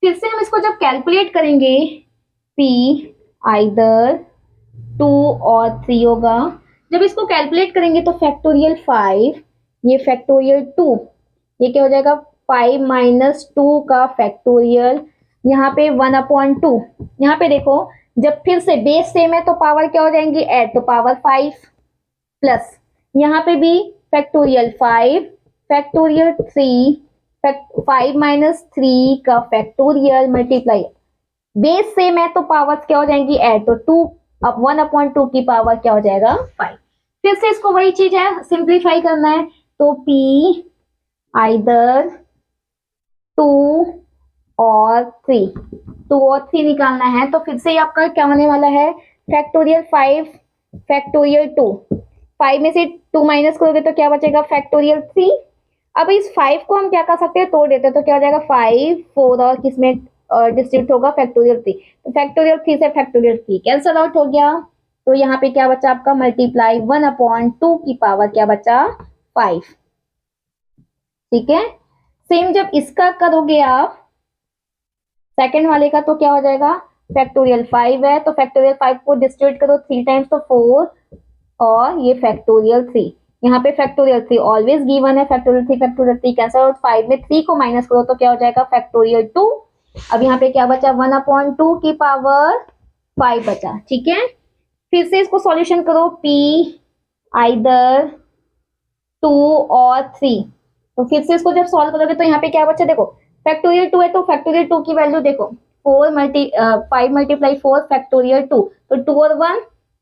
फिर से हम इसको जब कैलकुलेट करेंगे P आइदर 2 और 3 होगा, जब इसको कैलकुलेट करेंगे तो फैक्टोरियल 5 ये फैक्टोरियल 2 ये क्या हो जाएगा 5 - 2 का फैक्टोरियल, यहाँ पे 1/2, यहाँ पे देखो जब फिर से बेस सेम है तो पावर क्या हो जाएंगी ऐड, तो पावर 5 प्लस यहाँ पे भी फैक्टोरियल 5 फैक्टोरियल 3 5 - 3 का फैक्टोरियल मल्टीप्लाई, बेस सेम है तो पावर्स क्या हो जाएंगी ऐड, तो 2 अब 1/2 की पावर क्या हो जाएगा 5। फिर से इसको वही चीज है सिंप्लीफाई करना है तो P आइदर 2 और 3, 2 और 3 निकालना है तो फिर से आपका क्या होने वाला है फैक्टोरियल 5 फैक्टोरियल 2, 5 में से 2 माइनस करोगे तो क्या बचेगा फैक्टोरियल 3। अब इस 5 को हम क्या कर सकते हैं तोड़ देते हैं तो क्या हो जाएगा 5 4 और किसमें डिस्ट्रीब्यूट होगा फैक्टोरियल 3, तो फैक्टोरियल 3 से फैक्टोरियल 3 कैंसल आउट हो गया, तो यहाँ पे क्या बचा आपका मल्टीप्लाई 1/2 की पावर क्या बचा 5। ठीक है, सेम जब इसका करोगे आप सेकंड वाले का तो क्या हो जाएगा, फैक्टोरियल 5 है तो फैक्टोरियल 5 को डिस्ट्रीब्यूट करो 3 टाइम्स तो 4 और ये फैक्टोरियल 3। यहाँ पे फैक्टोरियल 3 ऑलवेज गिवन है, फैक्टोरियल 3 कैंसिल और 5 में 3 को माइनस करो तो क्या हो जाएगा फैक्टोरियल 2। अब यहाँ पे क्या बचा 1/2 की पावर 5 बचा। ठीक है, फिर से इसको सॉल्यूशन करो, p आइदर 2 और 3। तो फिर से इसको जब सॉल्व करोगे तो यहाँ पे क्या बचा, देखो फैक्टोरियल 2 है तो फैक्टोरियल 2 की वैल्यू देखो 5 मल्टीप्लाई 4 फैक्टोरियल 2, तो 2 और 1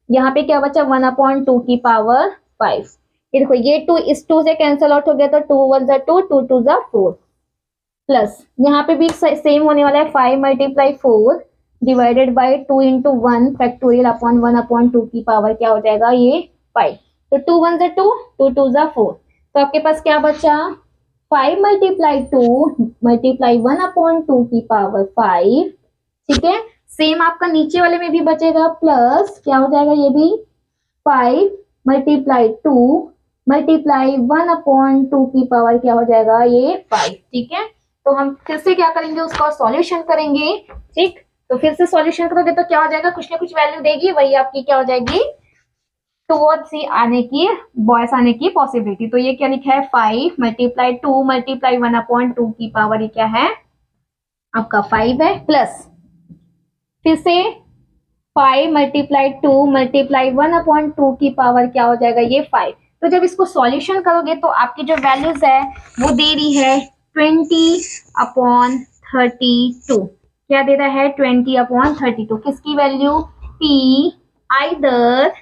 यहाँ पे क्या बचा 1/2 की पावर 5। ये देखो ये 2 इस 2 से कैंसिल आउट हो गया तो 2 1 जा 2 2 2 जा 4 प्लस यहाँ पे भी सेम होने वाला है 5 multiply 4 divided by 2 into 1 factorial upon 1/2 की पावर क्या हो जाएगा ये 5। तो 2 1 जा 2 2 2 जा 4, तो आपके पास क्या बचा 5 मल्टीप्लाई 2 मल्टीप्लाई 1/2 की पावर 5। ठीक है, सेम आपका नीचे वाले में भी बचेगा प्लस क्या हो जाएगा ये भी 5 मल्टीप्लाई 2 मल्टीप्लाई 1/2 की पावर क्या हो जाएगा ये 5। ठीक है, तो हम फिर से क्या करेंगे उसका सॉल्यूशन करेंगे। ठीक, तो फिर से सॉल्यूशन करोगे तो क्या हो जाएगा, कुछ ना कुछ वैल्यू देगी, वही आपकी क्या हो जाएगी 2 और 3 आने की बॉयस आने की पॉसिबिलिटी। तो ये क्या लिखा है 5 मल्टीप्लाई 2 मल्टीप्लाई 1/2 की पावर ये क्या है आपका 5 है, प्लस फिर से 5 मल्टीप्लाई 2 मल्टीप्लाई 1/2 की पावर क्या हो जाएगा ये 5। तो जब इसको सॉल्यूशन करोगे तो आपकी जो वैल्यूज है वो दे रही है 20/32। क्या दे रहा है 20/32, किसकी वैल्यू p आइदर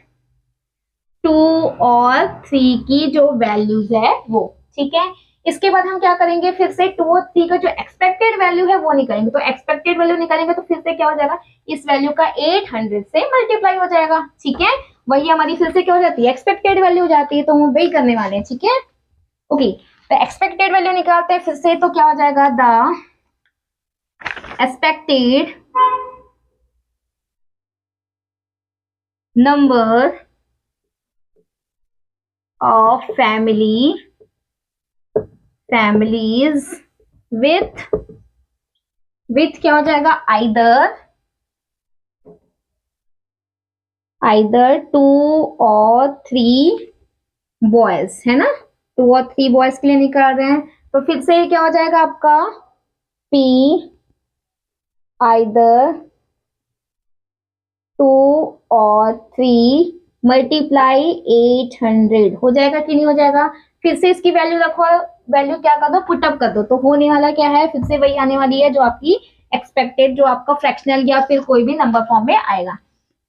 2 और 3 की जो वैल्यूज है वो। ठीक है, इसके बाद हम क्या करेंगे फिर से 2 और 3 का जो एक्सपेक्टेड वैल्यू है वो निकालेंगे। तो एक्सपेक्टेड वैल्यू निकालेंगे तो फिर से क्या हो जाएगा, इस वैल्यू का 800 से मल्टीप्लाई हो जाएगा। ठीक है, वही हमारी फिर से क्या हो जाती है एक्सपेक्टेड वैल्यू हो जाती है, तो हम वही करने वाले हैं। ठीक है, ओके, तो एक्सपेक्टेड वैल्यू निकालते हैं फिर से, तो क्या हो जाएगा the expected number of families with क्या हो जाएगा आइदर 2 और 3 बॉयज, है ना, 2 और 3 बॉयज के लिए निकाल रहे हैं। तो फिर से क्या हो जाएगा आपका p आइदर 2 और 3 मल्टीप्लाई 800 हो जाएगा कि नहीं हो जाएगा। फिर से इसकी वैल्यू रखो, वैल्यू क्या कर दो पुटअप कर दो, तो होने वाला क्या है फिर से वही आने वाली है जो आपकी एक्सपेक्टेड, जो आपका फ्रैक्शनल या फिर कोई भी नंबर फॉर्म में आएगा।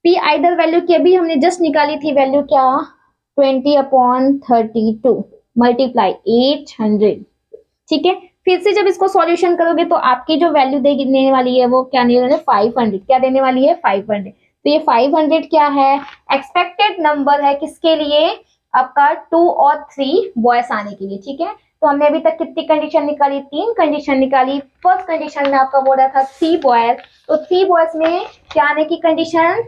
p आइदर वैल्यू की अभी हमने जस्ट निकाली थी वैल्यू क्या 20/32 मल्टीप्लाई 800। ठीक है, फिर से जब इसको सॉल्यूशन करोगे तो आपकी जो वैल्यू देने वाली है वो क्या देने वाली है 500। क्या देने वाली है 500। तो ये 500 क्या है एक्सपेक्टेड नंबर है किसके लिए आपका 2 और 3 बॉयस आने के लिए। ठीक है, तो हमने अभी तक कितनी कंडीशन निकाली, 3 कंडीशन निकाली। फर्स्ट कंडीशन में आपका बोला था 3 बॉयज, तो 3 बॉयज में क्या आने की कंडीशन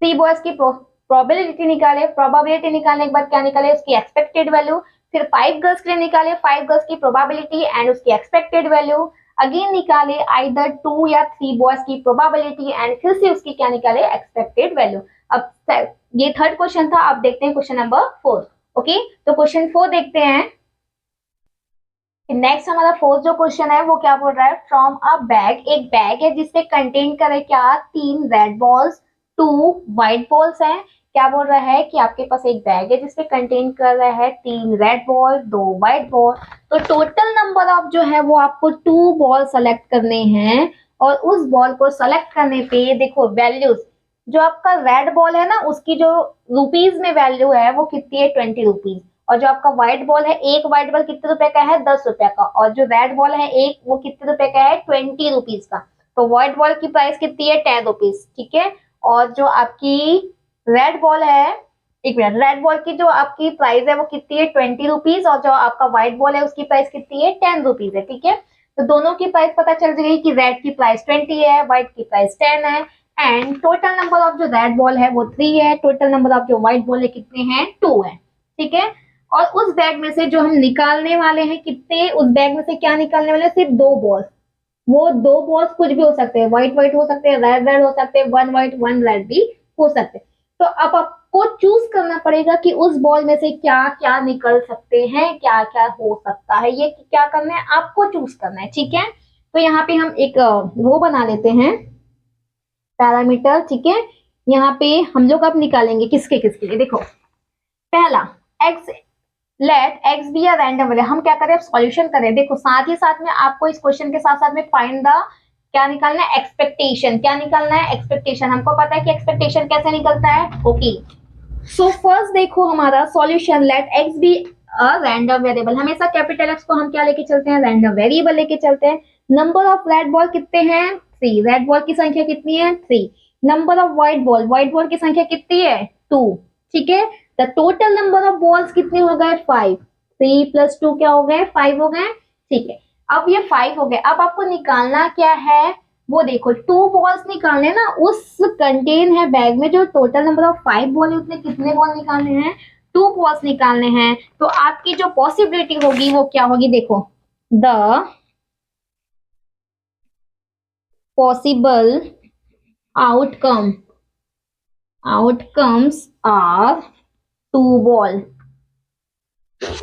3 बॉयज की प्रोबेबिलिटी निकाले, प्रोबेबिलिटी निकालने के बाद क्या निकाले उसकी एक्सपेक्टेड वैल्यू, फिर 5 गर्ल्स के लिए निकाले 5 गर्ल्स की प्रोबेबिलिटी एंड उसकी एक्सपेक्टेड वैल्यू, अगेन निकाले आइदर 2 या 3 बॉयज की प्रोबेबिलिटी एंड फिर से उसकी क्या निकाले एक्सपेक्टेड वैल्यू। अब ये थर्ड क्वेश्चन था, अब देखते हैं क्वेश्चन नंबर 4। ओके, तो क्वेश्चन 4 देखते हैं। नेक्स्ट हमारा फोर्थ जो क्वेश्चन है वो क्या बोल रहा है फ्रॉम अ बैग, एक बैग है जिसपे कंटेन करे क्या 3 रेड बॉल्स 2 व्हाइट बॉल्स हैं। क्या बोल रहा है कि आपके पास एक बैग है जिसपे कंटेन कर रहा है 3 रेड बॉल 2 व्हाइट बॉल, तो टोटल नंबर ऑफ जो है वो आपको 2 बॉल सेलेक्ट करने हैं और उस बॉल को सेलेक्ट करने पे देखो वैल्यूज, जो आपका रेड बॉल है ना उसकी जो रुपीज में वैल्यू है वो कितनी है 20 रुपीज, और जो आपका व्हाइट बॉल है एक व्हाइट बॉल कितने रुपए का है 10 रुपए का, और जो रेड बॉल है एक वो कितने रुपए का है 20 रुपीज का। तो व्हाइट बॉल की प्राइस कितनी है 10 रुपीज। ठीक है, और जो आपकी रेड बॉल है, एक मिनट, रेड बॉल की जो आपकी प्राइस है वो कितनी है 20 रुपीज, और जो आपका व्हाइट बॉल है उसकी प्राइस कितनी है 10 रुपीज है। ठीक है, तो दोनों की प्राइस पता चल जाएगी कि रेड की प्राइस 20 है व्हाइट की प्राइस 10 है। एंड टोटल नंबर ऑफ जो रेड बॉल है वो 3 है, टोटल नंबर ऑफ जो व्हाइट बॉल है कितने हैं 2 है, ठीक है। और उस बैग में से जो हम निकालने वाले हैं कितने, उस बैग में से क्या निकालने वाले हैं, सिर्फ 2 बॉल्स। वो 2 बॉल्स कुछ भी हो सकते हैं, व्हाइट व्हाइट हो सकते हैं, रेड रेड हो सकते हैं, 1 व्हाइट 1 रेड भी हो सकते हैं। तो अब आपको चूज करना पड़ेगा कि उस बॉल में से क्या क्या निकल सकते हैं, क्या क्या हो सकता है, ये क्या करना है आपको चूज करना है, ठीक है। तो यहाँ पे हम एक वो बना लेते हैं पैरामीटर, ठीक है। यहाँ पे हम लोग अब निकालेंगे किसके किसके लिए, देखो पहला x, let x be a random variable. हम क्या करें, सॉल्यूशन करें। देखो साथ ही साथ में आपको इस क्वेश्चन के साथ साथ में फाइंड द क्या निकालना है, एक्सपेक्टेशन। क्या निकालना है, एक्सपेक्टेशन। हमको पता है कि एक्सपेक्टेशन कैसे निकलता है, ओके। सो फर्स्ट देखो हमारा solution, let x be a random variable. हमेशा कैपिटल x को हम क्या लेके चलते हैं, रैंडम वेरिएबल लेके चलते हैं। नंबर ऑफ रेड बॉल कितने हैं 3, रेड बॉल की संख्या कितनी है 3। नंबर ऑफ व्हाइट बॉल की संख्या कितनी है 2, ठीक है। The total number of balls कितने हो गए 5, 3 + 2 क्या हो गए 5 हो गए, ठीक है। अब ये 5 हो गए, अब आपको निकालना क्या है, वो देखो 2 बॉल्स निकालने ना, उस कंटेन है बैग में जो टोटल नंबर ऑफ 5 बॉल है उतने कितने बॉल निकालने हैं 2 बॉल्स निकालने हैं। तो आपकी जो पॉसिबिलिटी होगी वो क्या होगी, देखो the possible outcomes are 2 ball.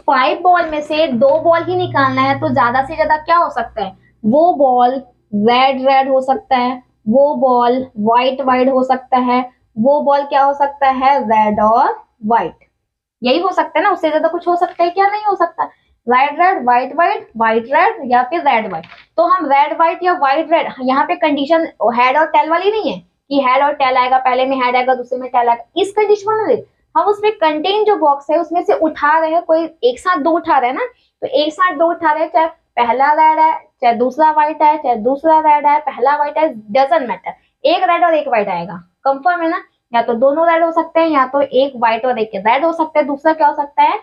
5 ball में से 2 बॉल ही निकालना है, तो ज्यादा से ज्यादा क्या हो सकता है, वो बॉल रेड रेड हो सकता है, वो बॉल व्हाइट व्हाइट हो सकता है, वो बॉल क्या हो सकता है रेड और व्हाइट, यही हो सकता है ना। उससे ज्यादा कुछ हो सकता है क्या, नहीं हो सकता। Red red white white white red या फिर रेड व्हाइट। तो हम रेड व्हाइट या व्हाइट रेड, यहाँ पे कंडीशन हेड और टेल वाली नहीं है कि हेड और टेल आएगा, पहले में हेड आएगा दूसरे में टेल आएगा, इस कंडीशन में हम उसमें कंटेन जो बॉक्स है उसमें से उठा रहे हैं, कोई एक साथ 2 उठा रहे हैं ना, तो एक साथ 2 उठा रहे हैं, चाहे पहला रेड है चाहे दूसरा व्हाइट है, चाहे दूसरा रेड है पहला व्हाइट है, डजंट मैटर, एक रेड और एक व्हाइट आएगा, कंफर्म है ना। या तो दोनों रेड हो सकते हैं, या तो एक व्हाइट और एक रेड हो सकता है, दूसरा क्या हो सकता है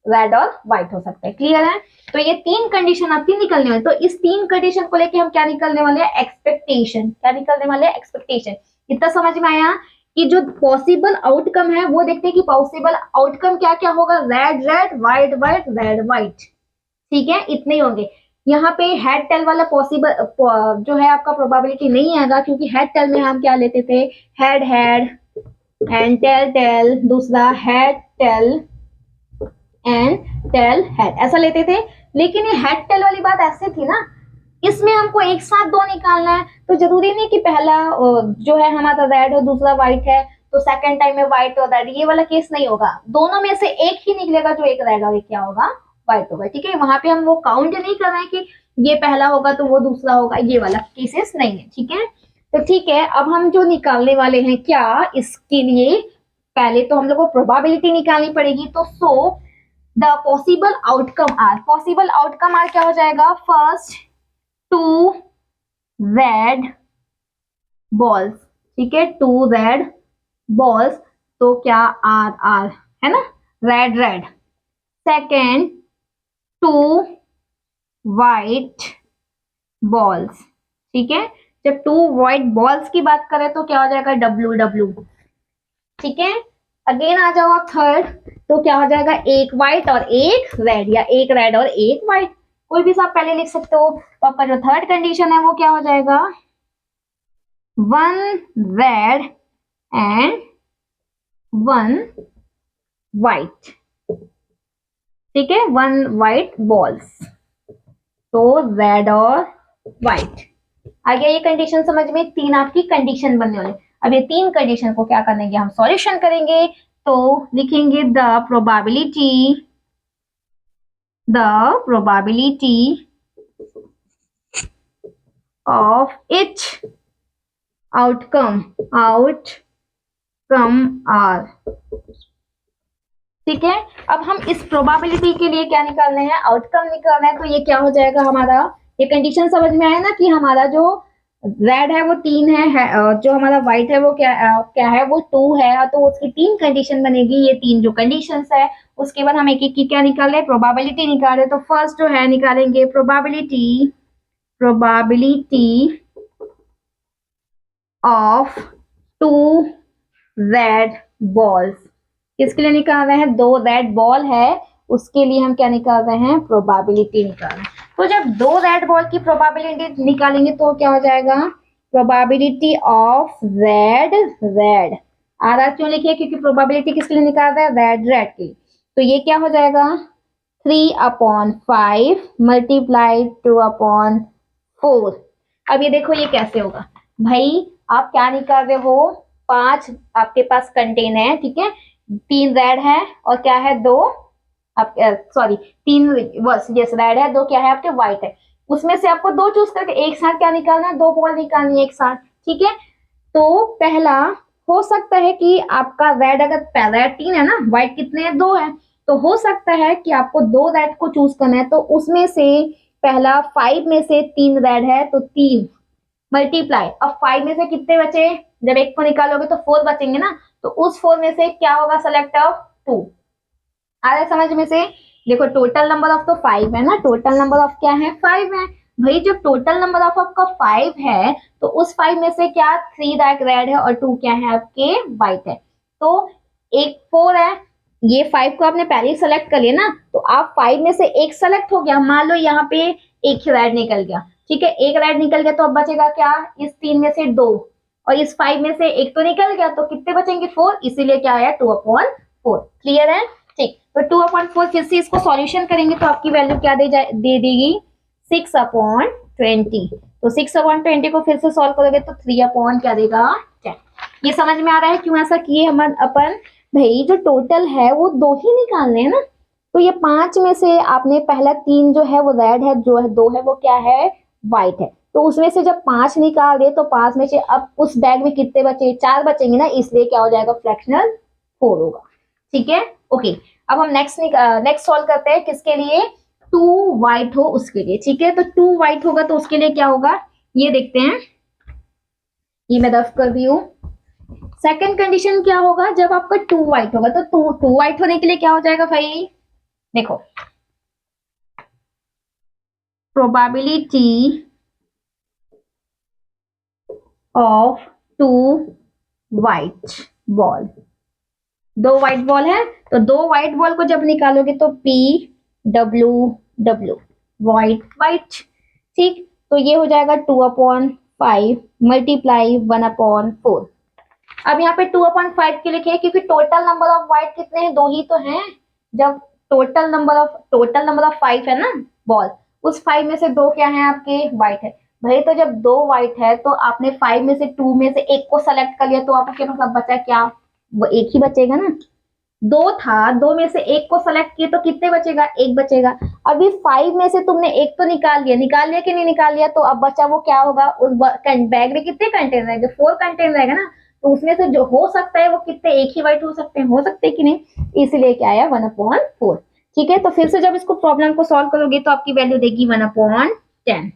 रेड और व्हाइट हो सकता है, क्लियर है। तो ये 3 कंडीशन आपकी निकलने वाली, तो इस 3 कंडीशन को लेके हम क्या निकलने वाले हैं, एक्सपेक्टेशन। क्या निकलने वाले हैं, एक्सपेक्टेशन। इतना समझ में आया कि जो पॉसिबल आउटकम है वो देखते हैं कि पॉसिबल आउटकम क्या क्या होगा, red red white white red white, ठीक है, इतने ही होंगे। यहाँ पे हेड टेल वाला पॉसिबल जो है आपका प्रोबेबिलिटी नहीं आएगा, क्योंकि हेड टेल में हम क्या लेते थे, head head and tail tail, दूसरा head tail and tail head, ऐसा लेते थे। लेकिन ये हेड टेल वाली बात ऐसे थी ना, इसमें हमको एक साथ 2 निकालना है, तो जरूरी नहीं कि पहला जो है हमारा रेड और दूसरा व्हाइट है तो सेकंड टाइम में व्हाइट और रेड, ये वाला केस नहीं होगा। दोनों में से एक ही निकलेगा जो एक रेड और एक क्या होगा व्हाइट होगा, ठीक है। वहां पे हम वो काउंट नहीं कर रहे हैं कि ये पहला होगा तो वो दूसरा होगा, ये वाला केसेस नहीं है, ठीक है। तो ठीक है, अब हम जो निकालने वाले हैं क्या, इसके लिए पहले तो हम लोग को प्रोबेबिलिटी निकालनी पड़ेगी। तो so the possible outcome are, possible outcome are क्या हो जाएगा, फर्स्ट 2 रेड बॉल्स, ठीक है, 2 रेड बॉल्स, तो क्या आर आर है ना, red red. Second 2 white balls, ठीक है। जब 2 व्हाइट बॉल्स की बात करें तो क्या हो जाएगा डब्ल्यू डब्ल्यू, ठीक है। अगेन आ जाओ आप थर्ड, तो क्या हो जाएगा एक व्हाइट और एक रेड, या एक रेड और एक व्हाइट, कोई भी आप पहले लिख सकते हो। तो आपका जो थर्ड कंडीशन है वो क्या हो जाएगा, 1 रेड एंड 1 व्हाइट, ठीक है, 1 व्हाइट बॉल्स, तो रेड और व्हाइट आ गया। ये कंडीशन समझ में, 3 आपकी कंडीशन बनने वाले। अब ये 3 कंडीशन को क्या करेंगे, हम सॉल्यूशन करेंगे। तो लिखेंगे the probability of each outcome are, ठीक है। अब हम इस प्रोबेबिलिटी के लिए क्या निकालने हैं, आउटकम निकालना है। तो ये क्या हो जाएगा हमारा, ये कंडीशन समझ में आया ना कि हमारा जो रेड है वो 3 है, जो हमारा व्हाइट है वो क्या है वो 2 है, तो उसकी 3 कंडीशन बनेगी। ये 3 जो कंडीशंस है उसके बाद हम एक एक की क्या निकाल रहे, प्रोबेबिलिटी निकाल रहे। तो फर्स्ट जो है निकालेंगे probability of two red balls, किसके लिए निकाल रहे हैं? दो रेड बॉल है उसके लिए हम क्या निकाल रहे हैं? प्रोबेबिलिटी निकाल रहे हैं। तो जब दो रेड बॉल की प्रोबेबिलिटी निकालेंगे तो क्या हो जाएगा? Probability of red red. आधा क्यों लिखिए? क्योंकि प्रोबेबिलिटी किसके लिए निकाल रहे हैं? रेड रेड की। तो ये क्या हो जाएगा? 3/5 मल्टीप्लाई 2/4। अब ये देखो ये कैसे होगा भाई, आप क्या निकाल रहे हो? 5 आपके पास कंटेन है, ठीक है, 3 रेड है और क्या है? 2 आप सॉरी 3 बस यस रेड है, 2 क्या है आपके? व्हाइट है। उसमें से आपको 2 चूज करके एक साथ क्या निकालना है? 2 बॉल निकालनी है एक साथ, ठीक है। तो पहला हो सकता है कि आपका रेड, अगर रेड 3 है ना, व्हाइट कितने हैं? 2 है। तो हो सकता है कि आपको 2 रेड को चूज करना है, तो उसमें से पहला 5 में से 3 रेड है तो 3 मल्टीप्लाई, अब 5 में से कितने बचे? जब एक को निकालोगे तो 4 बचेंगे ना, तो उस 4 में से क्या होगा? Select of 2। आ रहा है समझ में से? देखो टोटल नंबर ऑफ तो 5 है ना, टोटल नंबर ऑफ क्या है? 5 है। भाई जब टोटल नंबर ऑफ आपका 5 है तो उस 5 में से क्या 3 रेड है और 2 क्या है आपके? व्हाइट है। तो एक 4 है, ये 5 को आपने पहले ही सेलेक्ट कर लिया ना, तो आप 5 में से एक सेलेक्ट हो गया। मान लो यहाँ पे एक ही रेड निकल गया, ठीक है, एक रेड निकल गया तो अब बचेगा क्या? इस 3 में से 2 और इस 5 में से एक तो निकल गया, तो कितने बचेंगे? 4, इसीलिए क्या आया? 2/4। क्लियर है? ठीक, तो 2/4 फिर से इसको सॉल्यूशन करेंगे तो आपकी वैल्यू क्या दे देगी? 6/20। तो 6/20 को फिर से सॉल्व करोगे तो 3 क्या देगा? 10। ये समझ में आ रहा है क्यों ऐसा किए हम अपन? भाई जो टोटल है वो 2 ही निकालने हैं ना, तो ये 5 में से आपने पहला 3 जो है वो रेड है, जो है 2 है वो क्या है? व्हाइट है। तो उसमें से जब 5 निकाल दे तो 5 में से अब उस बैग में कितने बचे? 4 बचेंगे ना, इसलिए क्या हो जाएगा? फ्रैक्शनल 4 होगा। ठीक है, ओके। अब हम नेक्स्ट सॉल्व करते हैं, किसके लिए? 2 व्हाइट हो उसके लिए, ठीक है। तो 2 व्हाइट होगा तो उसके लिए क्या होगा ये देखते हैं, ये मैं रफ कर दी हूँ। सेकंड कंडीशन क्या होगा? जब आपका 2 व्हाइट होगा तो 2 व्हाइट होने के लिए क्या हो जाएगा भाई? देखो probability of 2 white ball, 2 white ball है तो 2 व्हाइट बॉल को जब निकालोगे तो PWW व्हाइट व्हाइट, ठीक। तो ये हो जाएगा 2/5 मल्टीप्लाई 1/4। अब यहाँ पे 2/5 के लिखे क्योंकि टोटल नंबर ऑफ व्हाइट कितने हैं? 2 ही तो हैं। जब टोटल नंबर ऑफ 5 है ना बॉल, उस 5 में से 2 क्या है आपके? व्हाइट है। भाई तो जब 2 व्हाइट है तो आपने 5 में से 2 में से एक को सेलेक्ट कर लिया, तो आपके मतलब बचा क्या? वो एक ही बचेगा ना। 2 था, 2 में से एक को सेलेक्ट किए तो कितने बचेगा? एक बचेगा। अभी 5 में से तुमने एक तो निकाल लिया कि नहीं निकाल लिया? तो अब बचा वो क्या होगा? उस बैग में कितने कंटेन रहेंगे? 4 कंटेन रहेगा ना, तो उसमें से जो हो सकता है वो कितने? एक ही व्हाइट हो सकते हैं, कि नहीं, इसलिए क्या आया? 1/4। ठीक है, तो फिर से जब इसको प्रॉब्लम को सॉल्व करोगे तो आपकी वैल्यू देगी 1/10।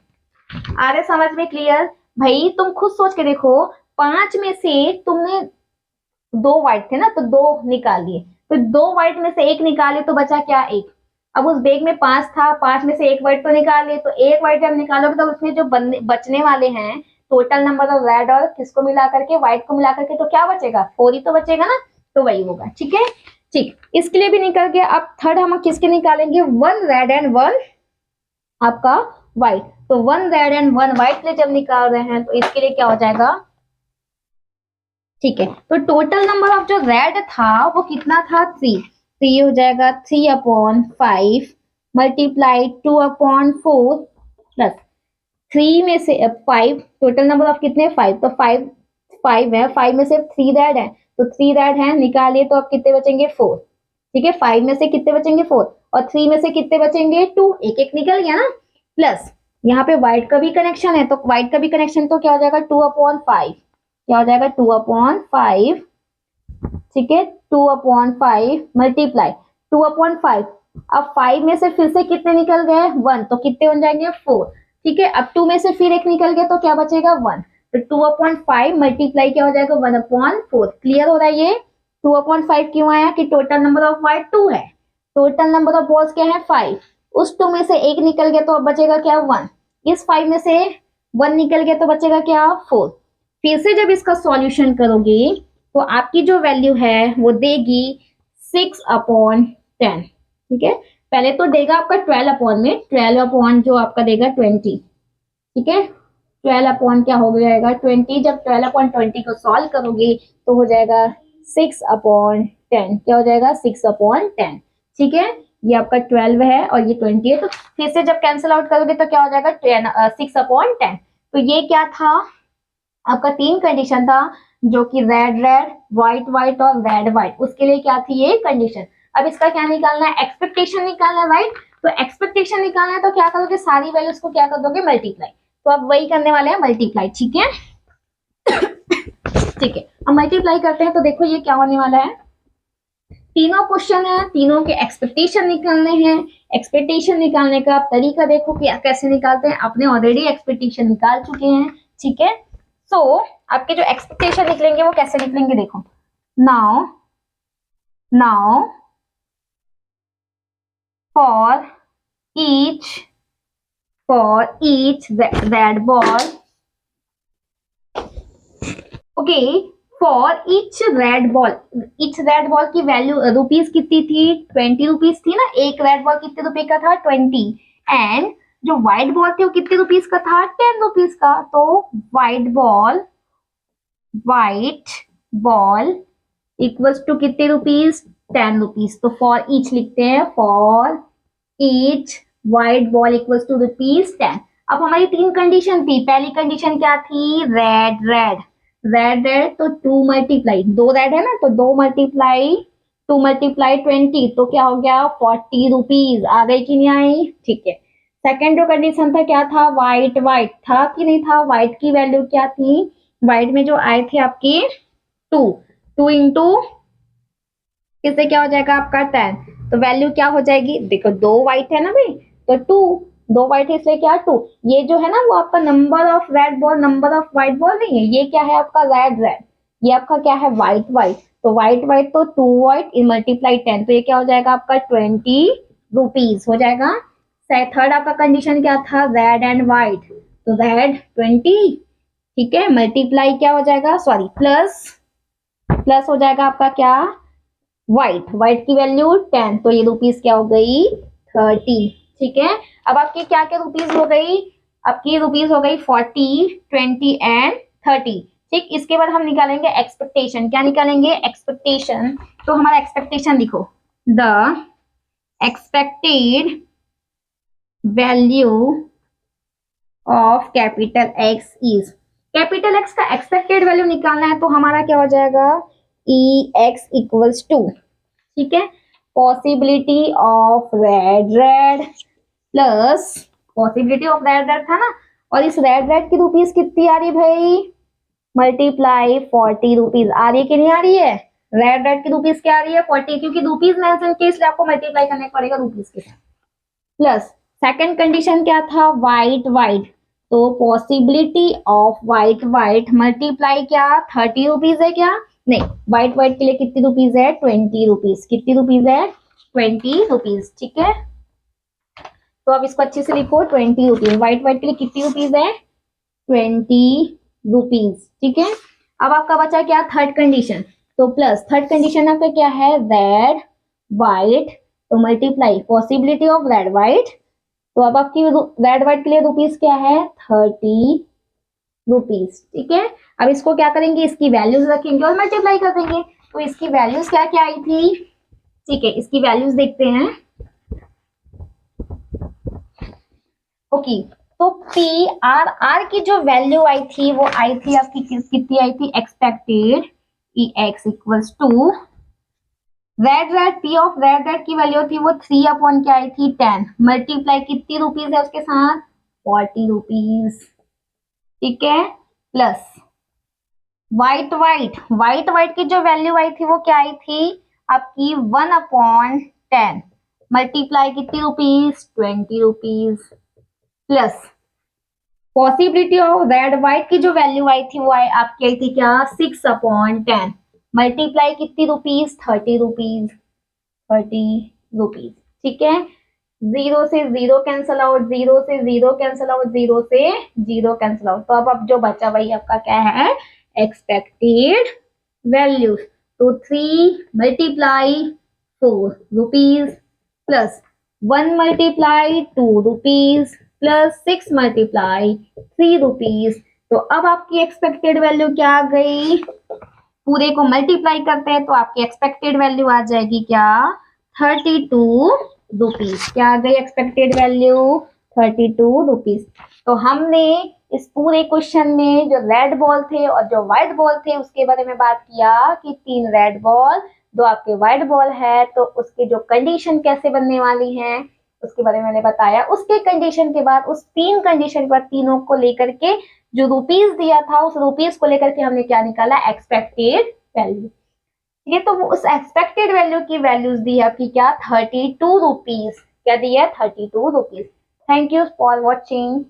आ रहे समझ में? क्लियर? भाई तुम खुद सोच के देखो, 5 में से तुमने 2 व्हाइट थे ना, तो 2 निकाल लिए, तो 2 व्हाइट में से एक निकाले तो बचा क्या? एक। अब उस बैग में 5 था, 5 में से एक व्हाइट तो निकाल लिए, तो एक व्हाइट जब निकालोगे तो उसमें जो बचने वाले हैं टोटल नंबर ऑफ रेड और किसको मिला करके? व्हाइट को मिला करके, तो क्या बचेगा? 4 ही तो बचेगा ना, तो वही होगा। ठीक है, ठीक, इसके लिए भी निकल गया। अब थर्ड हम किसके निकालेंगे? 1 रेड एंड 1 आपका व्हाइट। तो 1 रेड एंड 1 व्हाइट ले जब निकाल रहे हैं तो इसके लिए क्या हो जाएगा? ठीक है, तो टोटल नंबर ऑफ जो रेड था वो कितना था? 3। तो ये हो जाएगा 3/5 मल्टीप्लाई 2/4 प्लस 3 में से 5, टोटल नंबर ऑफ कितने? 5, तो 5 है, 5 में से 3 रेड है, तो 3 रेड है निकालिए तो अब कितने बचेंगे? 4। ठीक है, 5 में से कितने बचेंगे? 4, और 3 में से कितने बचेंगे? 2, एक एक निकल गया ना। प्लस यहाँ पे व्हाइट का भी कनेक्शन है, तो व्हाइट का भी कनेक्शन, तो क्या हो जाएगा? 2/5, क्या हो जाएगा? 2/5, ठीक है, 2/5 मल्टीप्लाई 2/5। अब 5 में से फिर से कितने निकल गए? 1, तो कितने बन जाएंगे? 4। ठीक है, अब 2 में से फिर एक निकल गया तो क्या बचेगा? 1। तो 2/5 मल्टीप्लाई क्या हो जाएगा? 1/4। क्लियर हो रहा है ये? 2/5 क्यों आया? कि टोटल नंबर ऑफ व्हाइट 2 है, टोटल नंबर ऑफ बॉल्स क्या है? 5। उस 2 में से एक निकल गया तो अब बचेगा क्या? 1। इस 5 में से 1 निकल गया तो बचेगा क्या? 4। फिर से जब इसका सॉल्यूशन करोगे तो आपकी जो वैल्यू है वो देगी 6/10। ठीक है, पहले तो देगा आपका 12 जो आपका देगा 20। ठीक है, 12 क्या हो जाएगा 20। जब 12/20 को सॉल्व करोगे तो हो जाएगा 6/10। क्या हो जाएगा 6/10। ठीक है, ये आपका 12 है और ये 20 है, तो फिर से जब कैंसिल आउट करोगे तो क्या हो जाएगा 6/10। तो ये क्या था आपका, तीन कंडीशन था, जो कि रेड रेड, व्हाइट व्हाइट और रेड व्हाइट, उसके लिए क्या थी ये कंडीशन। अब इसका क्या निकालना है, एक्सपेक्टेशन निकालना है, राइट। तो एक्सपेक्टेशन निकालना है तो क्या करोगे, सारी वैल्यूज को क्या कर दोगे, मल्टीप्लाई। तो अब वही करने वाले हैं, मल्टीप्लाई। ठीक है, ठीक है, अब मल्टीप्लाई करते हैं तो देखो ये क्या होने वाला है। तीनों क्वेश्चन है, तीनों के एक्सपेक्टेशन निकालने हैं। एक्सपेक्टेशन निकालने का तरीका देखो कि कैसे निकालते हैं, आपने ऑलरेडी एक्सपेक्टेशन निकाल चुके हैं। ठीक है, सो आपके जो एक्सपेक्टेशन निकलेंगे वो कैसे निकलेंगे, देखो। Now for each red ball, okay, for each red ball की वैल्यू रुपीज कितनी थी, 20 रुपीज थी ना। एक रेड बॉल कितने रुपए का था, 20। एंड जो व्हाइट बॉल थी वो कितने रुपीज का था, 10 रुपीज का। तो व्हाइट बॉल इक्वल्स टू कितने रुपीज, 10 रुपीज। तो फॉर ईच लिखते हैं, for each white ball equals to ₹10। अब हमारी तीन कंडीशन थी। पहली कंडीशन क्या थी, रेड, तो 2 मल्टीप्लाई, दो रेड है ना, तो 2 मल्टीप्लाई 20, तो क्या हो गया 40 रुपीज। आ गई कि नहीं आई, ठीक है। सेकेंड जो कंडीशन था क्या था, व्हाइट था कि नहीं था, व्हाइट की वैल्यू क्या थी, व्हाइट में जो आए थे आपके 2 इंटू किससे क्या हो जाएगा आपका 10, तो वैल्यू क्या हो जाएगी, देखो दो व्हाइट है ना भाई, तो 2, दो व्हाइट है इसलिए क्या 2। ये जो है ना वो आपका number of red ball, number of white ball नहीं है, ये क्या है आपका रेड, ये आपका क्या है व्हाइट। तो व्हाइट तो 2 व्हाइट इन मल्टीप्लाई 10, तो ये क्या हो जाएगा आपका 20 रुपीज हो जाएगा। थर्ड आपका कंडीशन क्या था, रेड एंड व्हाइट, तो रेड 20, ठीक है, मल्टीप्लाई क्या हो जाएगा, सॉरी प्लस हो जाएगा आपका क्या, व्हाइट की वैल्यू 10, तो ये रुपीज क्या हो गई 30। ठीक है, अब आपकी क्या क्या रुपीज हो गई, आपकी रुपीज हो गई 40, 20 एंड 30। ठीक, इसके बाद हम निकालेंगे एक्सपेक्टेशन। क्या निकालेंगे, एक्सपेक्टेशन। तो हमारा एक्सपेक्टेशन लिखो, the expected value of capital x is, capital x का एक्सपेक्टेड वैल्यू निकालना है, तो हमारा क्या हो जाएगा ई एक्स इक्वल्स टू, ठीक है, possibility of red plus possibility of red था ना, और इस रेड की रुपीज कितनी आ रही भाई, मल्टीप्लाई 40 रुपीज आ रही है कि नहीं आ रही है, रेड की रुपीज क्या आ रही है 40, क्योंकि रुपीज मेंशन किए इसलिए आपको मल्टीप्लाई करना पड़ेगा रुपीज के साथ। प्लस सेकंड कंडीशन क्या था, व्हाइट, तो पॉसिबिलिटी ऑफ व्हाइट मल्टीप्लाई क्या 30 रुपीज है क्या, नहीं, व्हाइट के लिए कितनी रुपीज है 20 रुपीज, कितनी रुपीज है 20 रुपीज। ठीक है, तो अब इसको अच्छे से लिखो 20 रुपीज, व्हाइट के लिए कितनी रुपीज है 20 रुपीज। ठीक है, अब आपका बचा क्या थर्ड कंडीशन, तो प्लस थर्ड कंडीशन आपका क्या है, रेड व्हाइट, तो multiply possibility of red white, तो अब आपकी रेड व्हाइट के लिए रुपीज क्या है 30 रुपीज। ठीक है, अब इसको क्या करेंगे, इसकी वैल्यूज रखेंगे और मल्टीप्लाई कर देंगे। तो इसकी वैल्यूज क्या क्या आई थी, ठीक है, इसकी वैल्यूज देखते हैं। ओके, तो पी आर की जो वैल्यू आई थी वो आई थी आपकी कितनी आई थी, expected E X equals to red P of red की वैल्यू थी वो 3 क्या आई थी 10, मल्टीप्लाई कितनी रुपीज है उसके साथ 40 रुपीज। ठीक है, प्लस व्हाइट की जो वैल्यू आई थी वो क्या आई थी आपकी 1/10, मल्टीप्लाई कितनी rupees 20 rupees, plus possibility of red white की जो वैल्यू आई थी वो आपकी आई थी क्या 6/10, मल्टीप्लाई कितनी रुपीज 30 रुपीज। ठीक है, जीरो से जीरो कैंसिल आउट, जीरो से जीरो कैंसिल आउट, जीरो से जीरो कैंसिल आउट। तो अब जो बचा वही आपका क्या है, एक्सपेक्टेड वैल्यूज। तो 3 multiply 4 rupees plus 1 multiply 2 rupees plus 6 multiply 3 rupees. तो अब आपकी एक्सपेक्टेड वैल्यू क्या आ गई, पूरे को मल्टीप्लाई करते हैं तो आपकी एक्सपेक्टेड वैल्यू आ जाएगी क्या, 32 रुपीज। क्या आ गई एक्सपेक्टेड वैल्यू, 32 रुपीज। तो हमने इस पूरे क्वेश्चन में जो रेड बॉल थे और जो व्हाइट बॉल थे उसके बारे में बात किया कि 3 रेड बॉल 2 आपके व्हाइट बॉल है, तो उसके जो कंडीशन कैसे बनने वाली है उसके बारे में मैंने बताया। उसके कंडीशन के बाद उस 3 कंडीशन पर तीनों को लेकर के जो रुपीज दिया था उस रुपीज को लेकर के हमने क्या निकाला, एक्सपेक्टेड वैल्यू। ये तो उस एक्सपेक्टेड वैल्यू की वैल्यूज दी है आपकी क्या, 32 रुपीज। क्या दी है, 32 rupees. Thank you for watching.